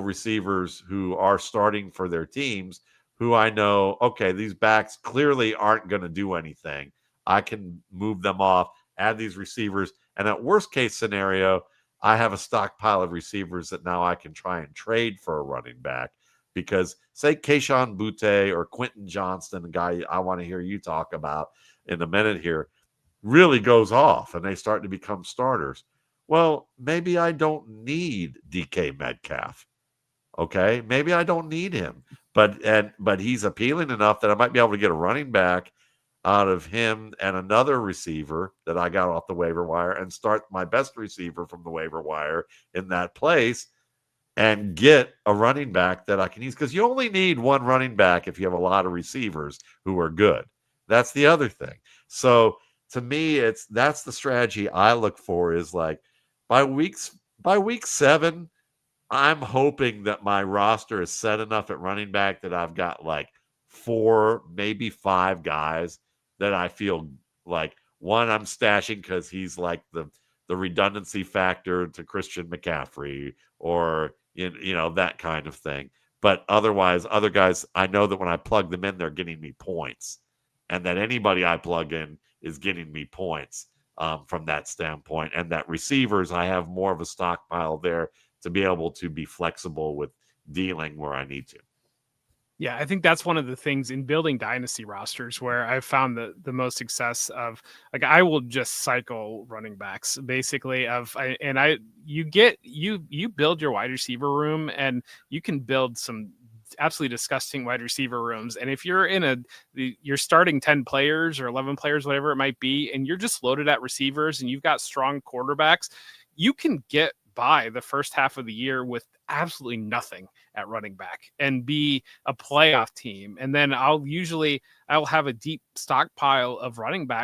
receivers who are starting for their teams, who I know, okay, these backs clearly aren't going to do anything. I can move them off, add these receivers, and at worst case scenario, I have a stockpile of receivers that now I can try and trade for a running back. Because say Keyshawn Butte or Quentin Johnston, a guy I want to hear you talk about in a minute here, really goes off and they start to become starters. Well, maybe I don't need DK Metcalf. Okay, maybe I don't need him, but he's appealing enough that I might be able to get a running back out of him and another receiver that I got off the waiver wire and start my best receiver from the waiver wire in that place and get a running back that I can use, because you only need one running back if you have a lot of receivers who are good. That's the other thing. So to me, that's the strategy I look for, is like by week 7, I'm hoping that my roster is set enough at running back that I've got like 4, maybe 5 guys that I feel like, one, I'm stashing because he's like the redundancy factor to Christian McCaffrey, or that kind of thing. But otherwise, other guys, I know that when I plug them in, they're getting me points, and that anybody I plug in is getting me points from that standpoint. And that receivers, I have more of a stockpile there to be able to be flexible with dealing where I need to. Yeah, I think that's one of the things in building dynasty rosters where I've found the most success of, like, I will just cycle running backs basically you build your wide receiver room, and you can build some absolutely disgusting wide receiver rooms. And if you're you're starting 10 players or 11 players, whatever it might be, and you're just loaded at receivers and you've got strong quarterbacks, you can get by the first half of the year with absolutely nothing at running back and be a playoff team. And then I'll have a deep stockpile of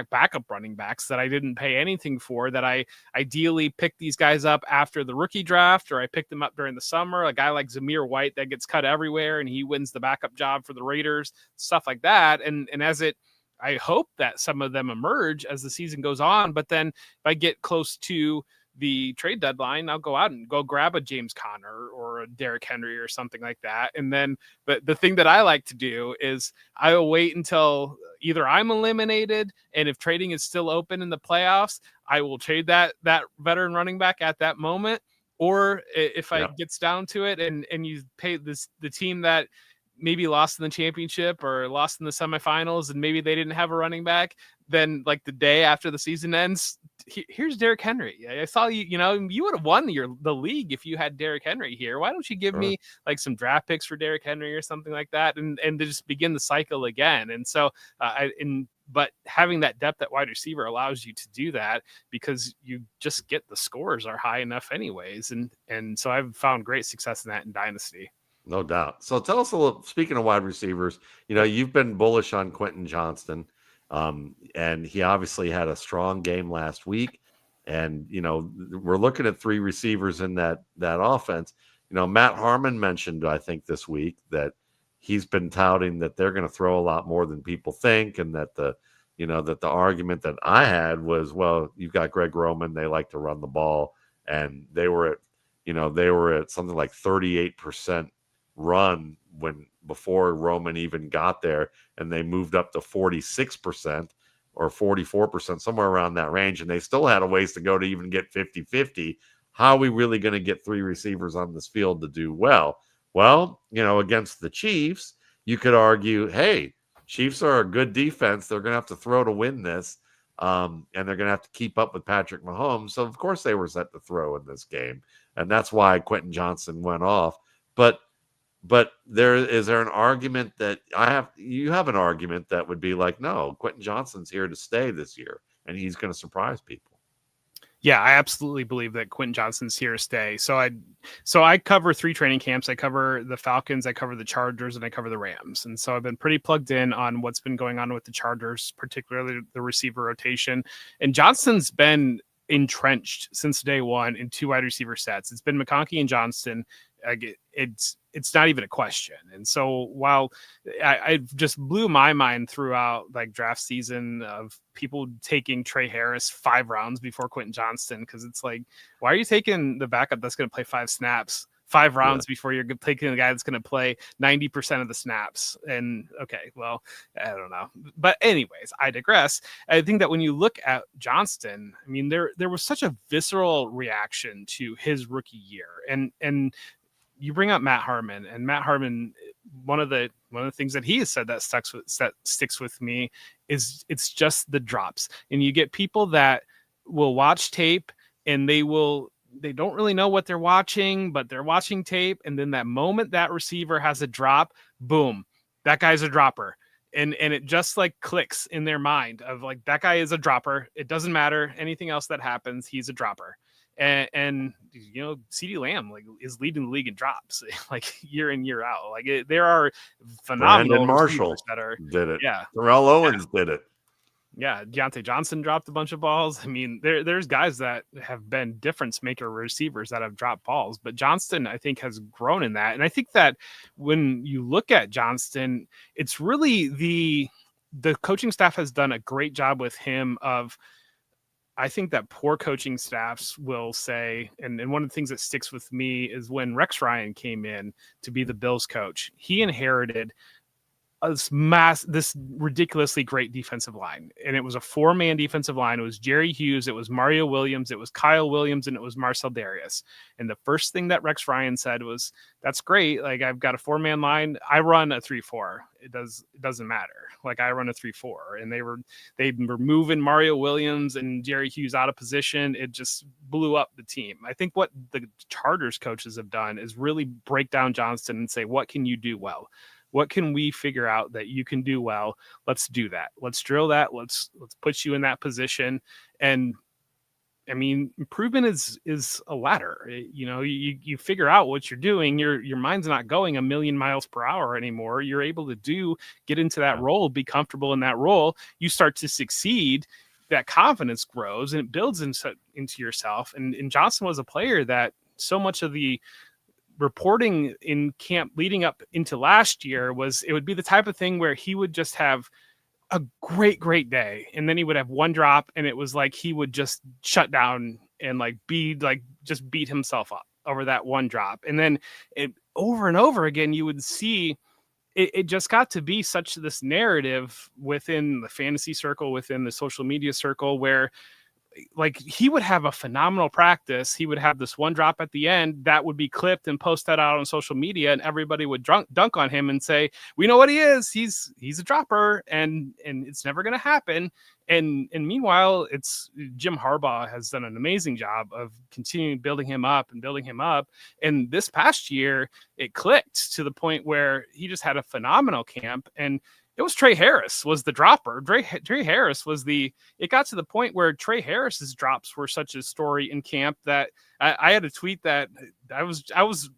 backup running backs that I didn't pay anything for, that I ideally pick these guys up after the rookie draft, or I picked them up during the summer. A guy like Zamir White that gets cut everywhere and he wins the backup job for the Raiders, stuff like that. And I hope that some of them emerge as the season goes on. But then if I get close to the trade deadline, I'll go out and go grab a James Conner or a Derrick Henry or something like that. And then, but the thing that I like to do is I'll wait until either I'm eliminated, and if trading is still open in the playoffs, I will trade that veteran running back at that moment. Or if it gets down to it, and you pay the team that maybe lost in the championship or lost in the semifinals, and maybe they didn't have a running back, then like the day after the season ends, here's Derrick Henry. I saw you would have won the league if you had Derrick Henry here. Why don't you give me like some draft picks for Derrick Henry or something like that, and to just begin the cycle again. And so but having that depth at wide receiver allows you to do that, because you just get the scores are high enough anyways. And so I've found great success in that in Dynasty. No doubt. So tell us a little, speaking of wide receivers, you've been bullish on Quentin Johnston, and he obviously had a strong game last week. And, we're looking at three receivers in that offense. Matt Harmon mentioned, I think this week, that he's been touting that they're going to throw a lot more than people think. And that that the argument that I had was, well, you've got Greg Roman, they like to run the ball. And they were at something like 38% run before Roman even got there. And they moved up to 46% or 44%, somewhere around that range. And they still had a ways to go to even get 50-50. How are we really going to get three receivers on this field to do well? Well, against the Chiefs, you could argue, hey, Chiefs are a good defense. They're going to have to throw to win this. And they're going to have to keep up with Patrick Mahomes. So, of course, they were set to throw in this game. And that's why Quentin Johnson went off. But is there an argument that you have an argument that would be like, no, Quentin Johnson's here to stay this year, and he's going to surprise people. Yeah, I absolutely believe that Quentin Johnson's here to stay. So I cover 3 training camps. I cover the Falcons, I cover the Chargers, and I cover the Rams. And so I've been pretty plugged in on what's been going on with the Chargers, particularly the receiver rotation. And Johnson's been entrenched since day one in 2 wide receiver sets. It's been McConkey and Johnston. It's not even a question. And so while I just blew my mind throughout like draft season of people taking Trey Harris 5 rounds before Quentin Johnston, because it's like, why are you taking the backup that's going to play 5 snaps 5 rounds before you're taking the guy that's going to play 90% of the snaps? And okay, well, I don't know. But anyways, I digress. I think that when you look at Johnston, I mean, there was such a visceral reaction to his rookie year. And you bring up Matt Harmon, and Matt Harmon, one of the things that he has said that sticks with me is it's just the drops. And you get people that will watch tape and they don't really know what they're watching, but they're watching tape. And then that moment that receiver has a drop, boom, that guy's a dropper. And it just like clicks in their mind of like, that guy is a dropper. It doesn't matter anything else that happens. He's a CeeDee Lamb is leading the league in drops like year in, year out. Like there are phenomenal Brandon Marshall that are did it. Yeah. Terrell Owens did it. Yeah. Deontay Johnson dropped a bunch of balls. I mean, there's guys that have been difference maker receivers that have dropped balls, but Johnston, I think, has grown in that. And I think that when you look at Johnston, it's really the coaching staff has done a great job with him of, I think that poor coaching staffs will say, and one of the things that sticks with me is when Rex Ryan came in to be the Bills coach, he inherited this ridiculously great defensive line. And it was a 4-man defensive line. It was Jerry Hughes, it was Mario Williams, it was Kyle Williams, and it was Marcel Darius. And the first thing that Rex Ryan said was, that's great. Like, I've got a 4-man line. I run a 3-4. It doesn't matter. Like, I run a 3-4. And they were moving Mario Williams and Jerry Hughes out of position. It just blew up the team. I think what the Chargers coaches have done is really break down Johnston and say, what can you do well? What can we figure out that you can do well? Let's do that. Let's drill that. Let's put you in that position. And I mean, improvement is a ladder. You figure out what you're doing. Your mind's not going 1,000,000 miles per hour anymore. You're able to get into that role, be comfortable in that role. You start to succeed. That confidence grows and it builds into yourself. And Johnson was a player that so much of the reporting in camp leading up into last year was it would be the type of thing where he would just have a great day and then he would have one drop and it was like he would just shut down and just beat himself up over that one drop. And then over and over again you would see it just got to be such this narrative within the fantasy circle, within the social media circle, where like he would have a phenomenal practice. He would have this one drop at the end that would be clipped and posted out on social media, and everybody would dunk on him and say, "We know what he is. He's a dropper, and it's never going to happen." And meanwhile, it's Jim Harbaugh has done an amazing job of continuing building him up. And this past year, it clicked to the point where he just had a phenomenal camp. And it was Trey Harris was the dropper. Trey Harris was it got to the point where Trey Harris's drops were such a story in camp that I had a tweet that I was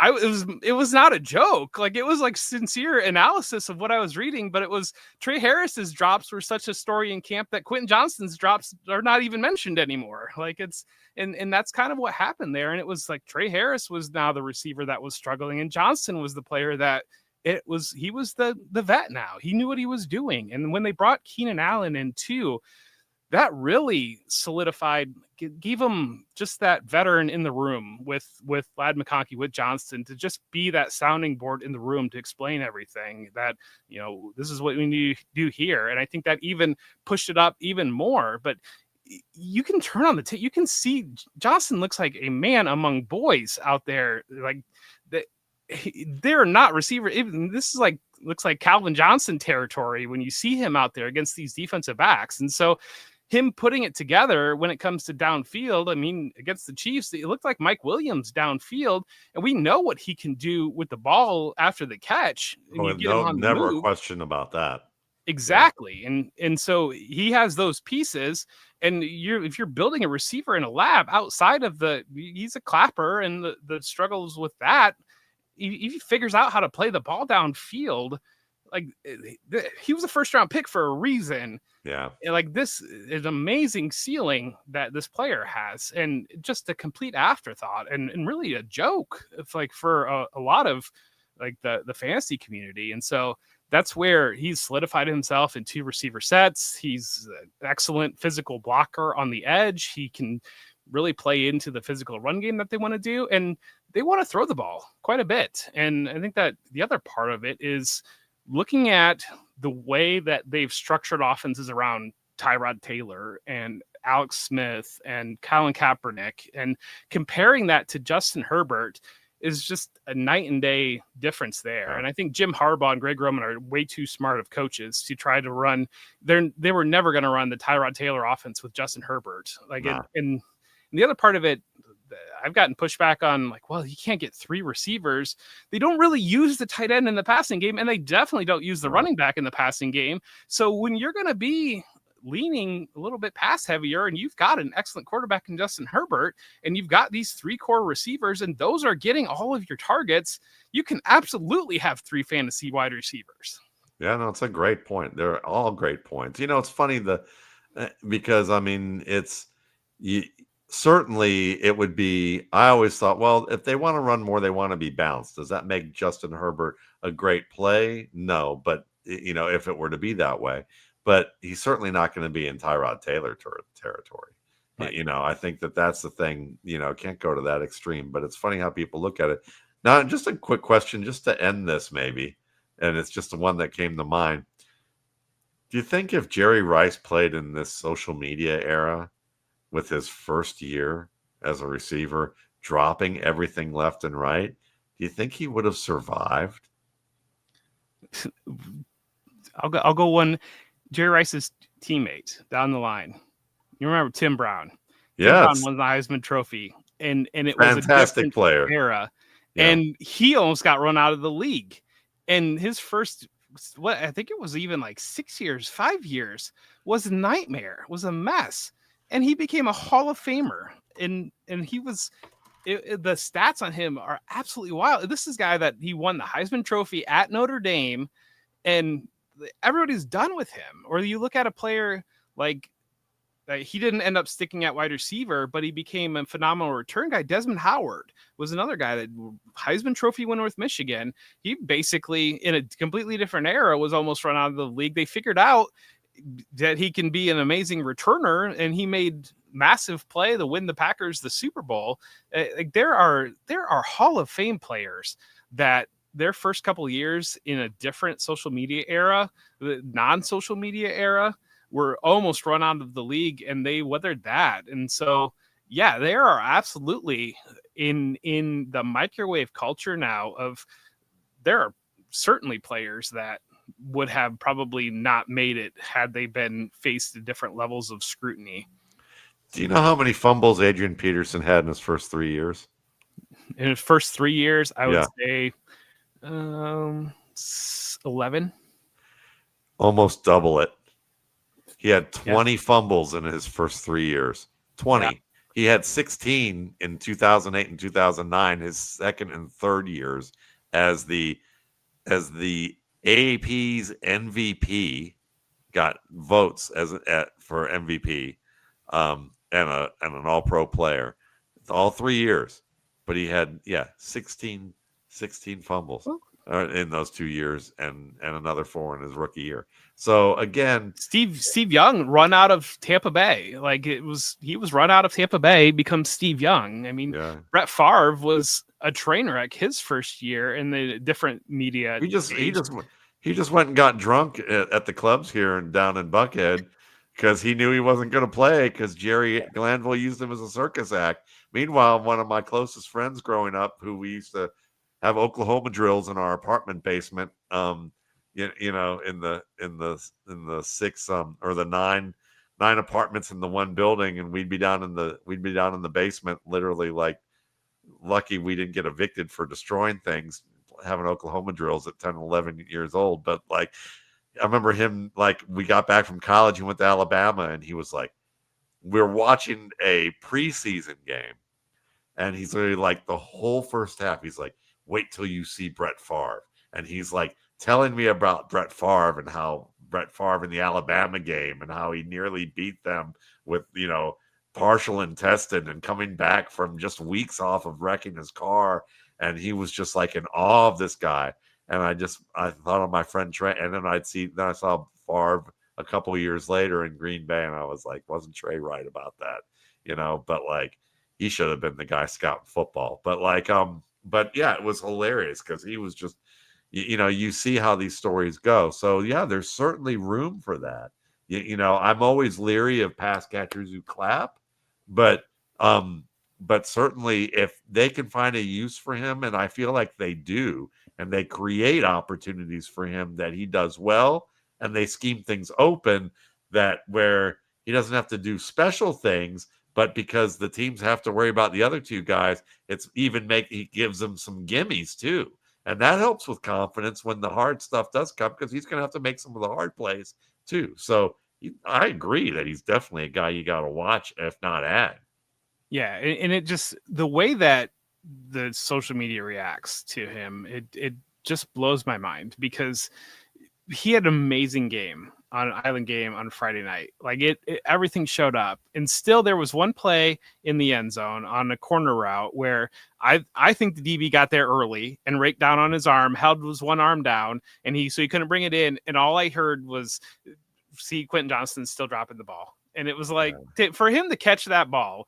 it was not a joke. Like, it was like sincere analysis of what I was reading, but it was Trey Harris's drops were such a story in camp that Quentin Johnston's drops are not even mentioned anymore. Like, it's and that's kind of what happened there. And it was like Trey Harris was now the receiver that was struggling, and Johnston was the player that he was the vet now. He knew what he was doing. And when they brought Keenan Allen in too, that really solidified, gave him just that veteran in the room with Ladd McConkey, with Johnston, to just be that sounding board in the room to explain everything that, this is what we need to do here. And I think that even pushed it up even more. But you can turn on the tape, you can see Johnston looks like a man among boys out there. Like, they're not receiver. This is like, looks like Calvin Johnson territory when you see him out there against these defensive backs. And so him putting it together when it comes to downfield, I mean, against the Chiefs, it looked like Mike Williams downfield, and we know what he can do with the ball after the catch. And never a question about that. Exactly. Yeah. And so he has those pieces, and if you're building a receiver in a lab outside of he's a clapper, and the struggles with that, he figures out how to play the ball downfield. Like, he was a first round pick for a reason. Yeah. And like, this is amazing ceiling that this player has, and just a complete afterthought and really a joke. It's like for a lot of like the fantasy community. And so that's where he's solidified himself in 2 receiver sets. He's an excellent physical blocker on the edge. He can really play into the physical run game that they want to do. And they want to throw the ball quite a bit. And I think that the other part of it is looking at the way that they've structured offenses around Tyrod Taylor and Alex Smith and Colin Kaepernick, and comparing that to Justin Herbert is just a night and day difference there. Yeah. And I think Jim Harbaugh and Greg Roman are way too smart of coaches to try to run. They were never going to run the Tyrod Taylor offense with Justin Herbert. Like, and the other part of it, I've gotten pushback on, like, well, you can't get 3 receivers. They don't really use the tight end in the passing game, and they definitely don't use the running back in the passing game. So when you're going to be leaning a little bit pass heavier, and you've got an excellent quarterback in Justin Herbert, and you've got these 3 core receivers, and those are getting all of your targets, you can absolutely have 3 fantasy wide receivers. Yeah, no, it's a great point. They're all great points. It's funny because I mean, certainly it would be, I always thought, well, if they want to run more, they want to be balanced. Does that make Justin Herbert a great play? No, but if it were to be that way, but he's certainly not going to be in Tyrod Taylor territory. Right. I think that's the thing, can't go to that extreme, but it's funny how people look at it. Now, just a quick question, just to end this maybe, and it's just the one that came to mind. Do you think if Jerry Rice played in this social media era, with his first year as a receiver, dropping everything left and right, do you think he would have survived? I'll go one. Jerry Rice's teammate down the line. You remember Tim Brown? Yes. Tim Brown won the Heisman Trophy, and it was a fantastic player era, yeah. And he almost got run out of the league. And his first, I think it was even like 6 years, 5 years, was a nightmare, was a mess. And he became a Hall of Famer, and he was. The stats on him are absolutely wild. This is a guy that he won the Heisman Trophy at Notre Dame, and everybody's done with him. Or you look at a player like he didn't end up sticking at wide receiver, but he became a phenomenal return guy. Desmond Howard was another guy that Heisman Trophy winner with Michigan. He basically, in a completely different era, was almost run out of the league. They figured out that he can be an amazing returner, and he made massive play to win the Packers the Super Bowl. There are Hall of Fame players that their first couple of years in a different social media era, the non-social media era, were almost run out of the league, and they weathered that. And so, yeah, there are absolutely in the microwave culture now there are certainly players that would have probably not made it had they been faced to different levels of scrutiny. Do you know how many fumbles Adrian Peterson had in his first 3 years? In his first 3 years, I would say 11. Almost double it. He had 20 fumbles in his first 3 years. 20. He had 16 in 2008 and 2009, his second and third years as the AAP's MVP, got votes for MVP, and an All Pro player, all 3 years. But he had 16 fumbles in those 2 years, and another four in his rookie year. So again, Steve Young run out of Tampa Bay. Like he was run out of Tampa Bay, becomes Steve Young. I mean, yeah, Brett Favre was a train wreck his first year in the different media he just he age. just he just went and got drunk at the clubs here and down in Buckhead because he knew he wasn't going to play because Jerry Glanville used him as a circus act. Meanwhile, one of my closest friends growing up, who we used to have Oklahoma drills in our apartment basement, in the six or the nine apartments in the one building, and we'd be down in the basement, literally, like, lucky we didn't get evicted for destroying things, having Oklahoma drills at 10, 11 years old. But like, I remember him, like, we got back from college, he went to Alabama, and he was like, we're watching a preseason game, and he's literally like, the whole first half, he's like, wait till you see Brett Favre. And he's like telling me about Brett Favre and how Brett Favre in the Alabama game and how he nearly beat them with, partial intestine and coming back from just weeks off of wrecking his car. And he was just like in awe of this guy. And I thought of my friend Trey, and then I saw Favre a couple of years later in Green Bay, and I was like, wasn't Trey right about that? But like, he should have been the guy scouting football. But yeah, it was hilarious because he was just, you see how these stories go. So yeah, there's certainly room for that. I'm always leery of pass catchers who clap, but um, but certainly if they can find a use for him, and I feel like they do, and they create opportunities for him that he does well, and they scheme things open that where he doesn't have to do special things, but because the teams have to worry about the other two guys, he gives them some gimmies too. And that helps with confidence when the hard stuff does come, because he's going to have to make some of the hard plays too. So I agree that he's definitely a guy you got to watch, if not add. Yeah, and it just, the way that the social media reacts to him, it just blows my mind, because he had an amazing game on an Island game on Friday night. Like everything showed up, and still there was one play in the end zone on a corner route where I think the DB got there early and raked down on his arm, held his one arm down, and he couldn't bring it in. And all I heard was, see Quentin Johnston still dropping the ball, and it was like, for him to catch that ball,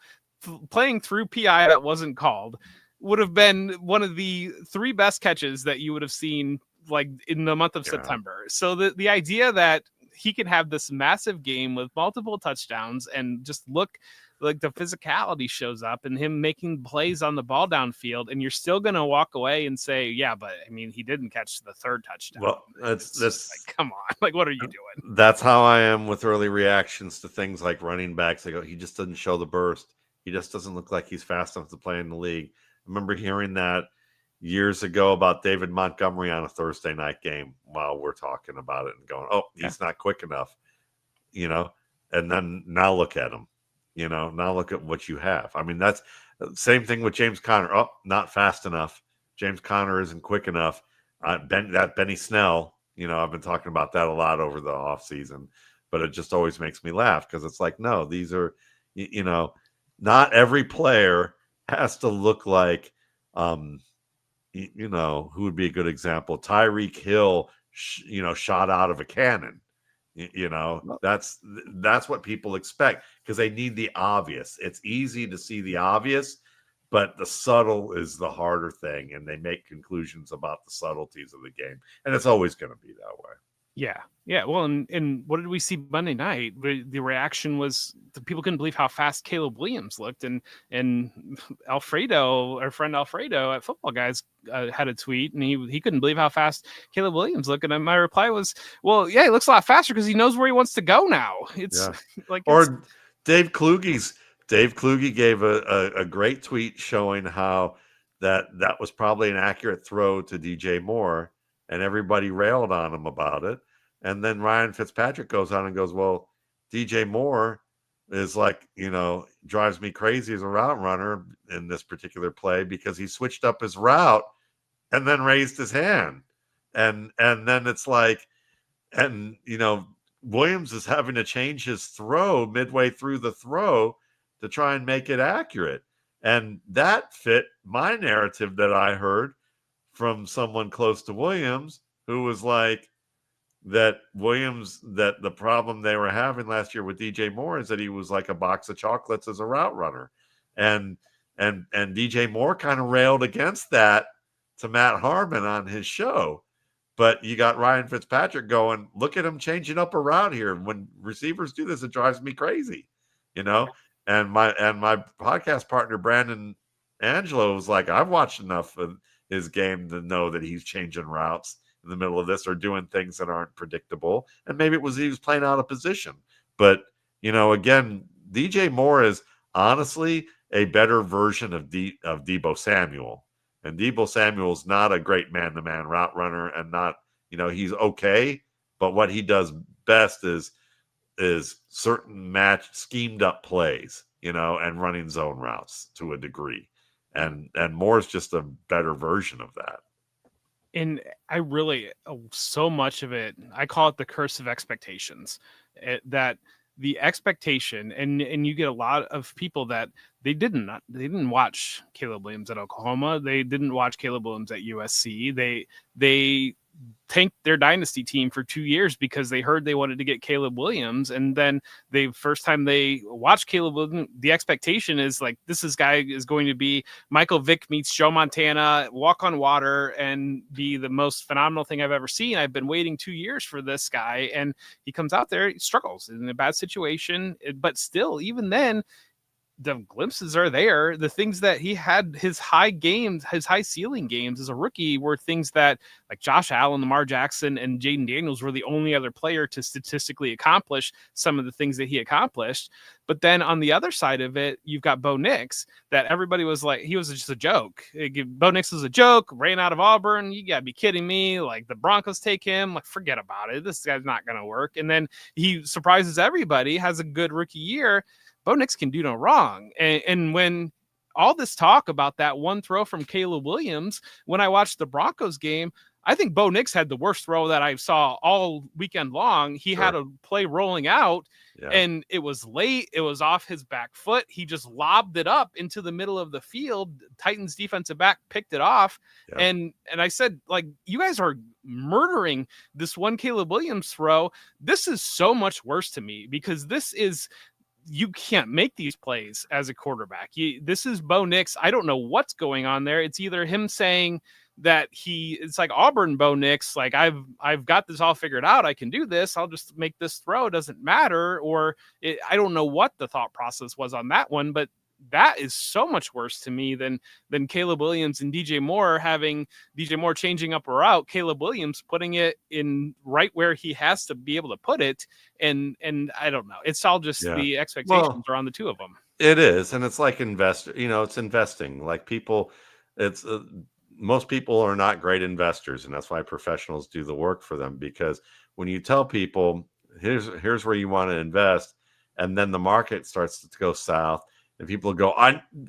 playing through PI that wasn't called, would have been one of the three best catches that you would have seen, like, in the month of September. So the idea that he can have this massive game with multiple touchdowns and just look like the physicality shows up, and him making plays on the ball downfield, and you're still going to walk away and say, yeah, but I mean, he didn't catch the third touchdown. Well, that's like, come on, like, what are you doing? That's how I am with early reactions to things like running backs. I go, he just doesn't show the burst. He just doesn't look like he's fast enough to play in the league. I remember hearing that years ago about David Montgomery on a Thursday night game while we're talking about it and going, oh, he's not quick enough, and then now look at him, now look at what you have. I mean, that's the same thing with James Conner. Oh, not fast enough. James Conner isn't quick enough. Benny Snell, I've been talking about that a lot over the offseason, but it just always makes me laugh because it's like, no, these are, not every player has to look like, who would be a good example? Tyreek Hill, shot out of a cannon. That's what people expect because they need the obvious. It's easy to see the obvious, but the subtle is the harder thing, and they make conclusions about the subtleties of the game, and it's always going to be that way. Yeah. Well, and what did we see Monday night? The reaction was the people couldn't believe how fast Caleb Williams looked, and Alfredo, our friend Alfredo at Football Guys, had a tweet, and he couldn't believe how fast Caleb Williams looked. And my reply was, well, yeah, he looks a lot faster because he knows where he wants to go now. It's or Dave Kluge gave a great tweet showing how that was probably an accurate throw to DJ Moore, and everybody railed on him about it. And then Ryan Fitzpatrick goes on and goes, well, DJ Moore is like, drives me crazy as a route runner in this particular play because he switched up his route and then raised his hand. And then it's like, and Williams is having to change his throw midway through the throw to try and make it accurate. And that fit my narrative that I heard from someone close to Williams who was like, that the problem they were having last year with DJ Moore is that he was like a box of chocolates as a route runner. And DJ Moore kind of railed against that to Matt Harmon on his show. But you got Ryan Fitzpatrick going, look at him changing up a route here. When receivers do this, it drives me crazy, you know? And my podcast partner, Brandon Angelo, was like, I've watched enough of his game to know that he's changing routes in the middle of this or doing things that aren't predictable. And maybe it was he was playing out of position. But, again, DJ Moore is honestly a better version of Debo Samuel. And Debo Samuel's not a great man-to-man route runner and not, he's okay. But what he does best is certain schemed up plays, and running zone routes to a degree. And Moore's just a better version of that. And I really, so much of it, I call it the curse of expectations. That the expectation, and you get a lot of people that they didn't watch Caleb Williams at Oklahoma, they didn't watch Caleb Williams at USC, they tanked their dynasty team for 2 years because they heard they wanted to get Caleb Williams. And then the first time they watched Caleb Williams, the expectation is like, guy is going to be Michael Vick meets Joe Montana, walk on water, and be the most phenomenal thing I've ever seen. I've been waiting 2 years for this guy. And he comes out there, he struggles in a bad situation. But still, even then, the glimpses are there. The things that he had, his high ceiling games as a rookie, were things that like Josh Allen, Lamar Jackson, and Jaden Daniels were the only other player to statistically accomplish some of the things that he accomplished. But then on the other side of it, you've got Bo Nix, that everybody was like, he was just a joke. Bo Nix was a joke, ran out of Auburn. You gotta be kidding me. Like, the Broncos take him, like, forget about it. This guy's not gonna work. And then he surprises everybody, has a good rookie year. Bo Nix can do no wrong. And when all this talk about that one throw from Caleb Williams, when I watched the Broncos game, I think Bo Nix had the worst throw that I saw all weekend long. He had a play rolling out, and it was late. It was off his back foot. He just lobbed it up into the middle of the field. Titans defensive back picked it off. And I said, like, you guys are murdering this one Caleb Williams throw. This is so much worse to me because you can't make these plays as a quarterback. This is Bo Nix. I don't know what's going on there. It's either him saying that it's like Auburn Bo Nix, like, I've got this all figured out. I can do this. I'll just make this throw. It doesn't matter. Or I don't know what the thought process was on that one, but that is so much worse to me than Caleb Williams and DJ Moore changing up a route, Caleb Williams putting it in right where he has to be able to put it. And I don't know. It's all just the expectations are on the two of them. It is. And it's like it's investing. Like most people are not great investors. And that's why professionals do the work for them. Because when you tell people, here's where you want to invest, and then the market starts to go south, and people go,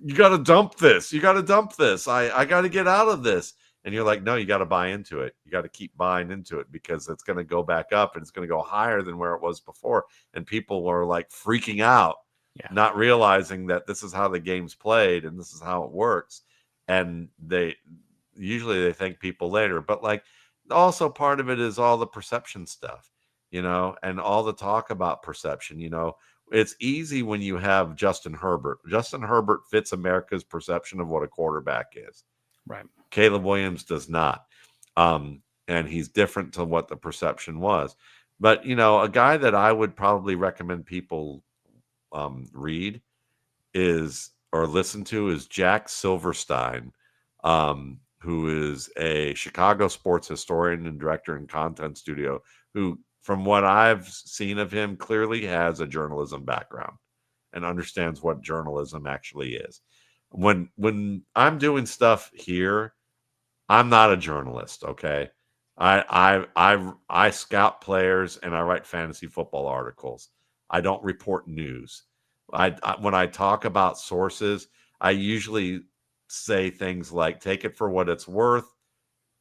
you got to dump this. You got to dump this. I got to get out of this. And you're like, no, you got to buy into it. You got to keep buying into it because it's going to go back up and it's going to go higher than where it was before. And people are like freaking out, not realizing that this is how the game's played and this is how it works. And they thank people later. But like, also part of it is all the perception stuff, and all the talk about perception. It's easy when you have Justin Herbert. Justin Herbert fits America's perception of what a quarterback is. Right. Caleb Williams does not. And he's different to what the perception was. But, a guy that I would probably recommend people read or listen to is Jack Silverstein, who is a Chicago sports historian and director in Content Studio, who, from what I've seen of him, clearly has a journalism background and understands what journalism actually is. When I'm doing stuff here, I'm not a journalist, okay? I scout players and I write fantasy football articles. I don't report news. when I talk about sources, I usually say things like take it for what it's worth.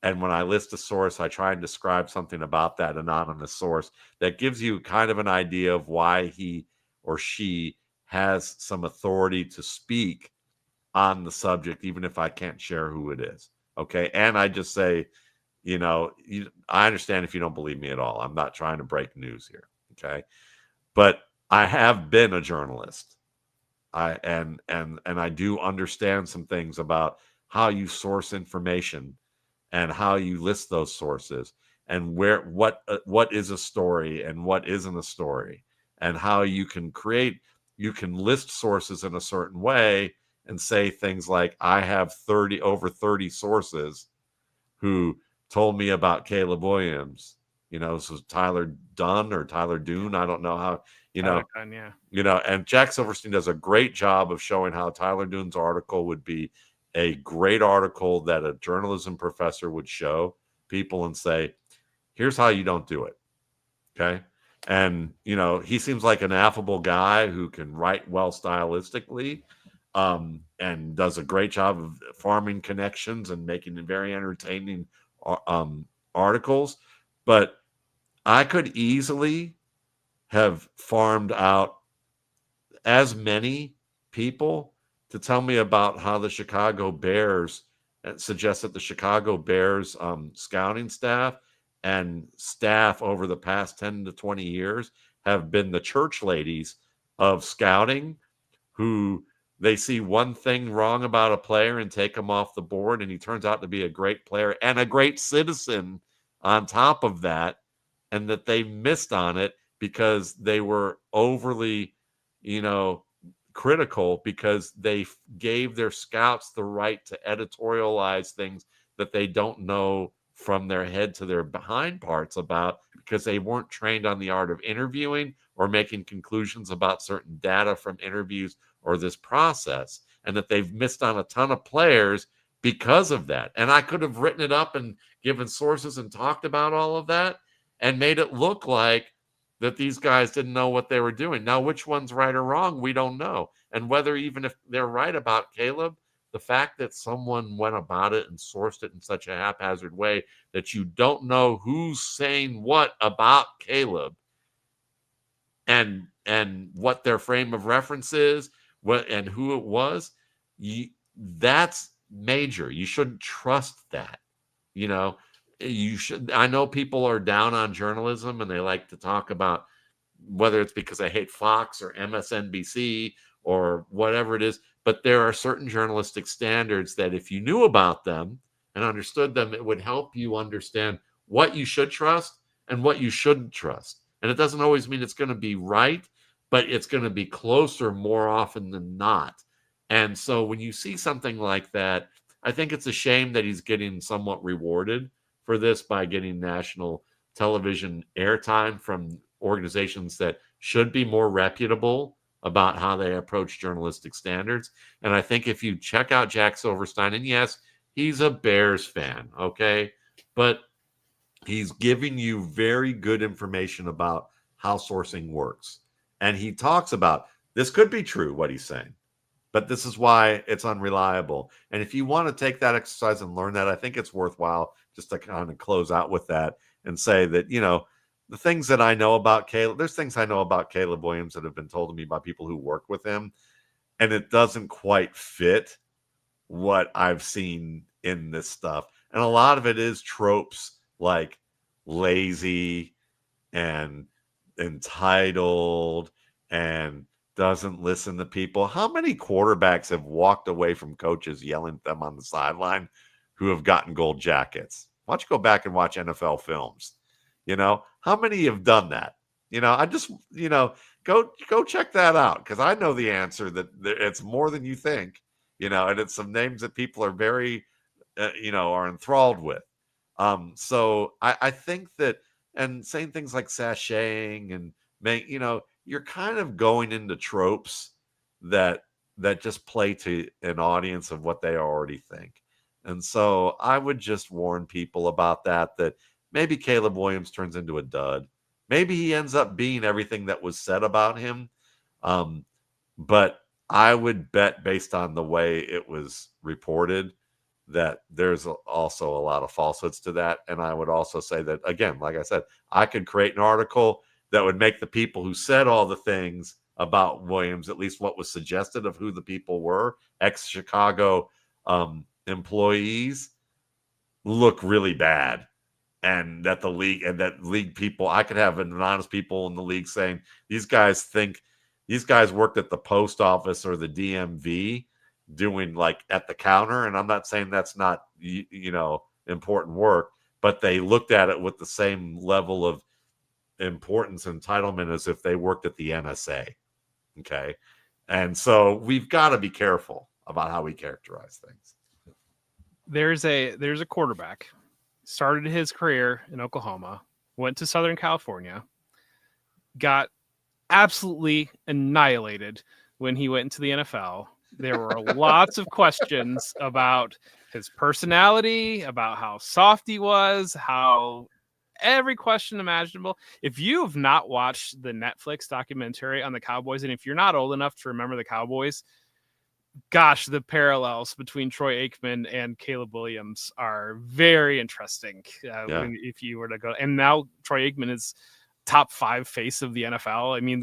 And when I list a source, I try and describe something about that anonymous source that gives you kind of an idea of why he or she has some authority to speak on the subject, even if I can't share who it is. Okay. And I just say, I understand if you don't believe me at all. I'm not trying to break news here. Okay. But I have been a journalist. And I do understand some things about how you source information and how you list those sources and what is a story and what isn't a story, and how you can list sources in a certain way and say things like, I have over 30 sources who told me about Caleb Williams. This was Tyler Dunn or Tyler Dune. I don't know how, Tyler Dunn, yeah. And Jack Silverstein does a great job of showing how Tyler Dune's article would be a great article that a journalism professor would show people and say, here's how you don't do it. Okay. And, he seems like an affable guy who can write well stylistically, and does a great job of farming connections and making very entertaining articles. But I could easily have farmed out as many people to tell me about how the Chicago Bears suggests that the Chicago Bears scouting staff and staff over the past 10 to 20 years have been the church ladies of scouting, who they see one thing wrong about a player and take him off the board, and he turns out to be a great player and a great citizen on top of that, and that they missed on it because they were overly, critical, because they gave their scouts the right to editorialize things that they don't know from their head to their behind parts about, because they weren't trained on the art of interviewing or making conclusions about certain data from interviews or this process, and that they've missed on a ton of players because of that. And I could have written it up and given sources and talked about all of that and made it look like that these guys didn't know what they were doing. Now, which one's right or wrong, we don't know. And whether, even if they're right about Caleb, the fact that someone went about it and sourced it in such a haphazard way that you don't know who's saying what about Caleb and what their frame of reference is, and who it was, that's major. You shouldn't trust that. You should. I know people are down on journalism and they like to talk about whether it's because I hate Fox or MSNBC or whatever it is, but there are certain journalistic standards that if you knew about them and understood them, it would help you understand what you should trust and what you shouldn't trust. And it doesn't always mean it's going to be right, but it's going to be closer more often than not. And so when you see something like that, I think it's a shame that he's getting somewhat rewarded for this by getting national television airtime from organizations that should be more reputable about how they approach journalistic standards. And I think if you check out Jack Silverstein, and yes, he's a Bears fan, okay, but he's giving you very good information about how sourcing works. And he talks about this could be true, what he's saying, but this is why it's unreliable. And if you want to take that exercise and learn that, I think it's worthwhile just to kind of close out with that and say that, the things that I know about Caleb, there's things I know about Caleb Williams that have been told to me by people who work with him, and it doesn't quite fit what I've seen in this stuff. And a lot of it is tropes like lazy and entitled and doesn't listen to people. How many quarterbacks have walked away from coaches yelling at them on the sideline who have gotten gold jackets? Why don't you go back and watch NFL films? How many have done that? I just, go check that out, because I know the answer that it's more than you think, and it's some names that people are very, are enthralled with. So I think that, and saying things like sashaying and you're kind of going into tropes that just play to an audience of what they already think. And so I would just warn people about that maybe Caleb Williams turns into a dud. Maybe he ends up being everything that was said about him. but I would bet, based on the way it was reported, that there's also a lot of falsehoods to that. And I would also say that, again, like I said, I could create an article that would make the people who said all the things about Williams, at least what was suggested of who the people were, ex-Chicago employees, look really bad. And that the league people, I could have anonymous people in the league saying these guys worked at the post office or the DMV doing like at the counter. And I'm not saying that's not, important work, but they looked at it with the same level of importance and entitlement as if they worked at the NSA. Okay. And so we've got to be careful about how we characterize things. There's a quarterback, started his career in Oklahoma, went to Southern California, got absolutely annihilated when he went into the NFL. There were lots of questions about his personality, about how soft he was, how every question imaginable. If you have not watched the Netflix documentary on the Cowboys, and if you're not old enough to remember the Cowboys, gosh, the parallels between Troy Aikman and Caleb Williams are very interesting. If you were to go, and now Troy Aikman is top 5 face of the NFL. I mean,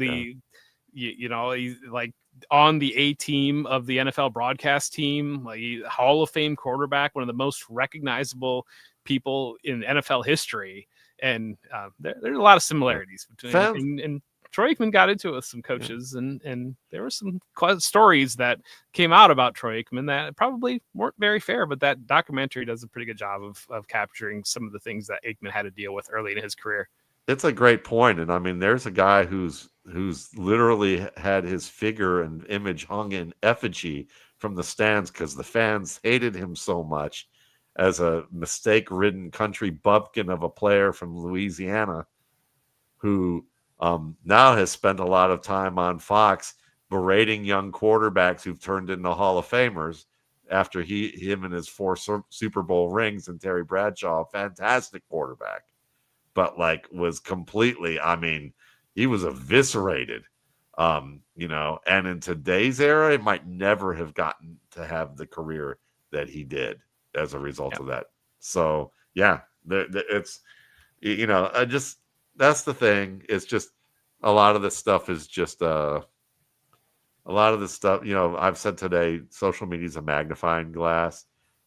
he's like on the A team of the NFL broadcast team, like Hall of Fame quarterback, one of the most recognizable people in NFL history. And there's a lot of similarities between and Troy Aikman got into it with some coaches, and there were some stories that came out about Troy Aikman that probably weren't very fair, but that documentary does a pretty good job of capturing some of the things that Aikman had to deal with early in his career. It's a great point. And I mean, there's a guy who's literally had his figure and image hung in effigy from the stands because the fans hated him so much as a mistake-ridden country bumpkin of a player from Louisiana who now has spent a lot of time on Fox berating young quarterbacks who've turned into Hall of Famers after him and his 4 Super Bowl rings, and Terry Bradshaw, a fantastic quarterback, but like was completely, I mean, he was eviscerated, and in today's era, he might never have gotten to have the career that he did as a result of that. So yeah, it's, that's the thing. It's just a lot of this stuff is just a lot of this stuff. I've said today, social media is a magnifying glass.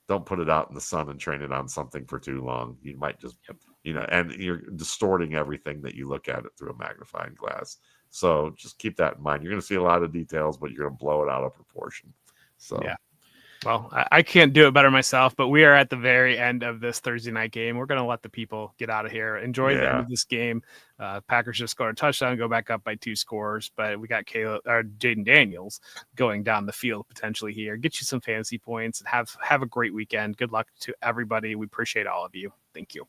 Don't put it out in the sun and train it on something for too long. You might just, and you're distorting everything that you look at it through a magnifying glass. So just keep that in mind. You're going to see a lot of details, but you're going to blow it out of proportion. So yeah. Well, I can't do it better myself, but we are at the very end of this Thursday night game. We're going to let the people get out of here. Enjoy the end of this game. Packers just scored a touchdown, go back up by 2 scores, but we got Jaden Daniels going down the field potentially here. Get you some fantasy points and have a great weekend. Good luck to everybody. We appreciate all of you. Thank you.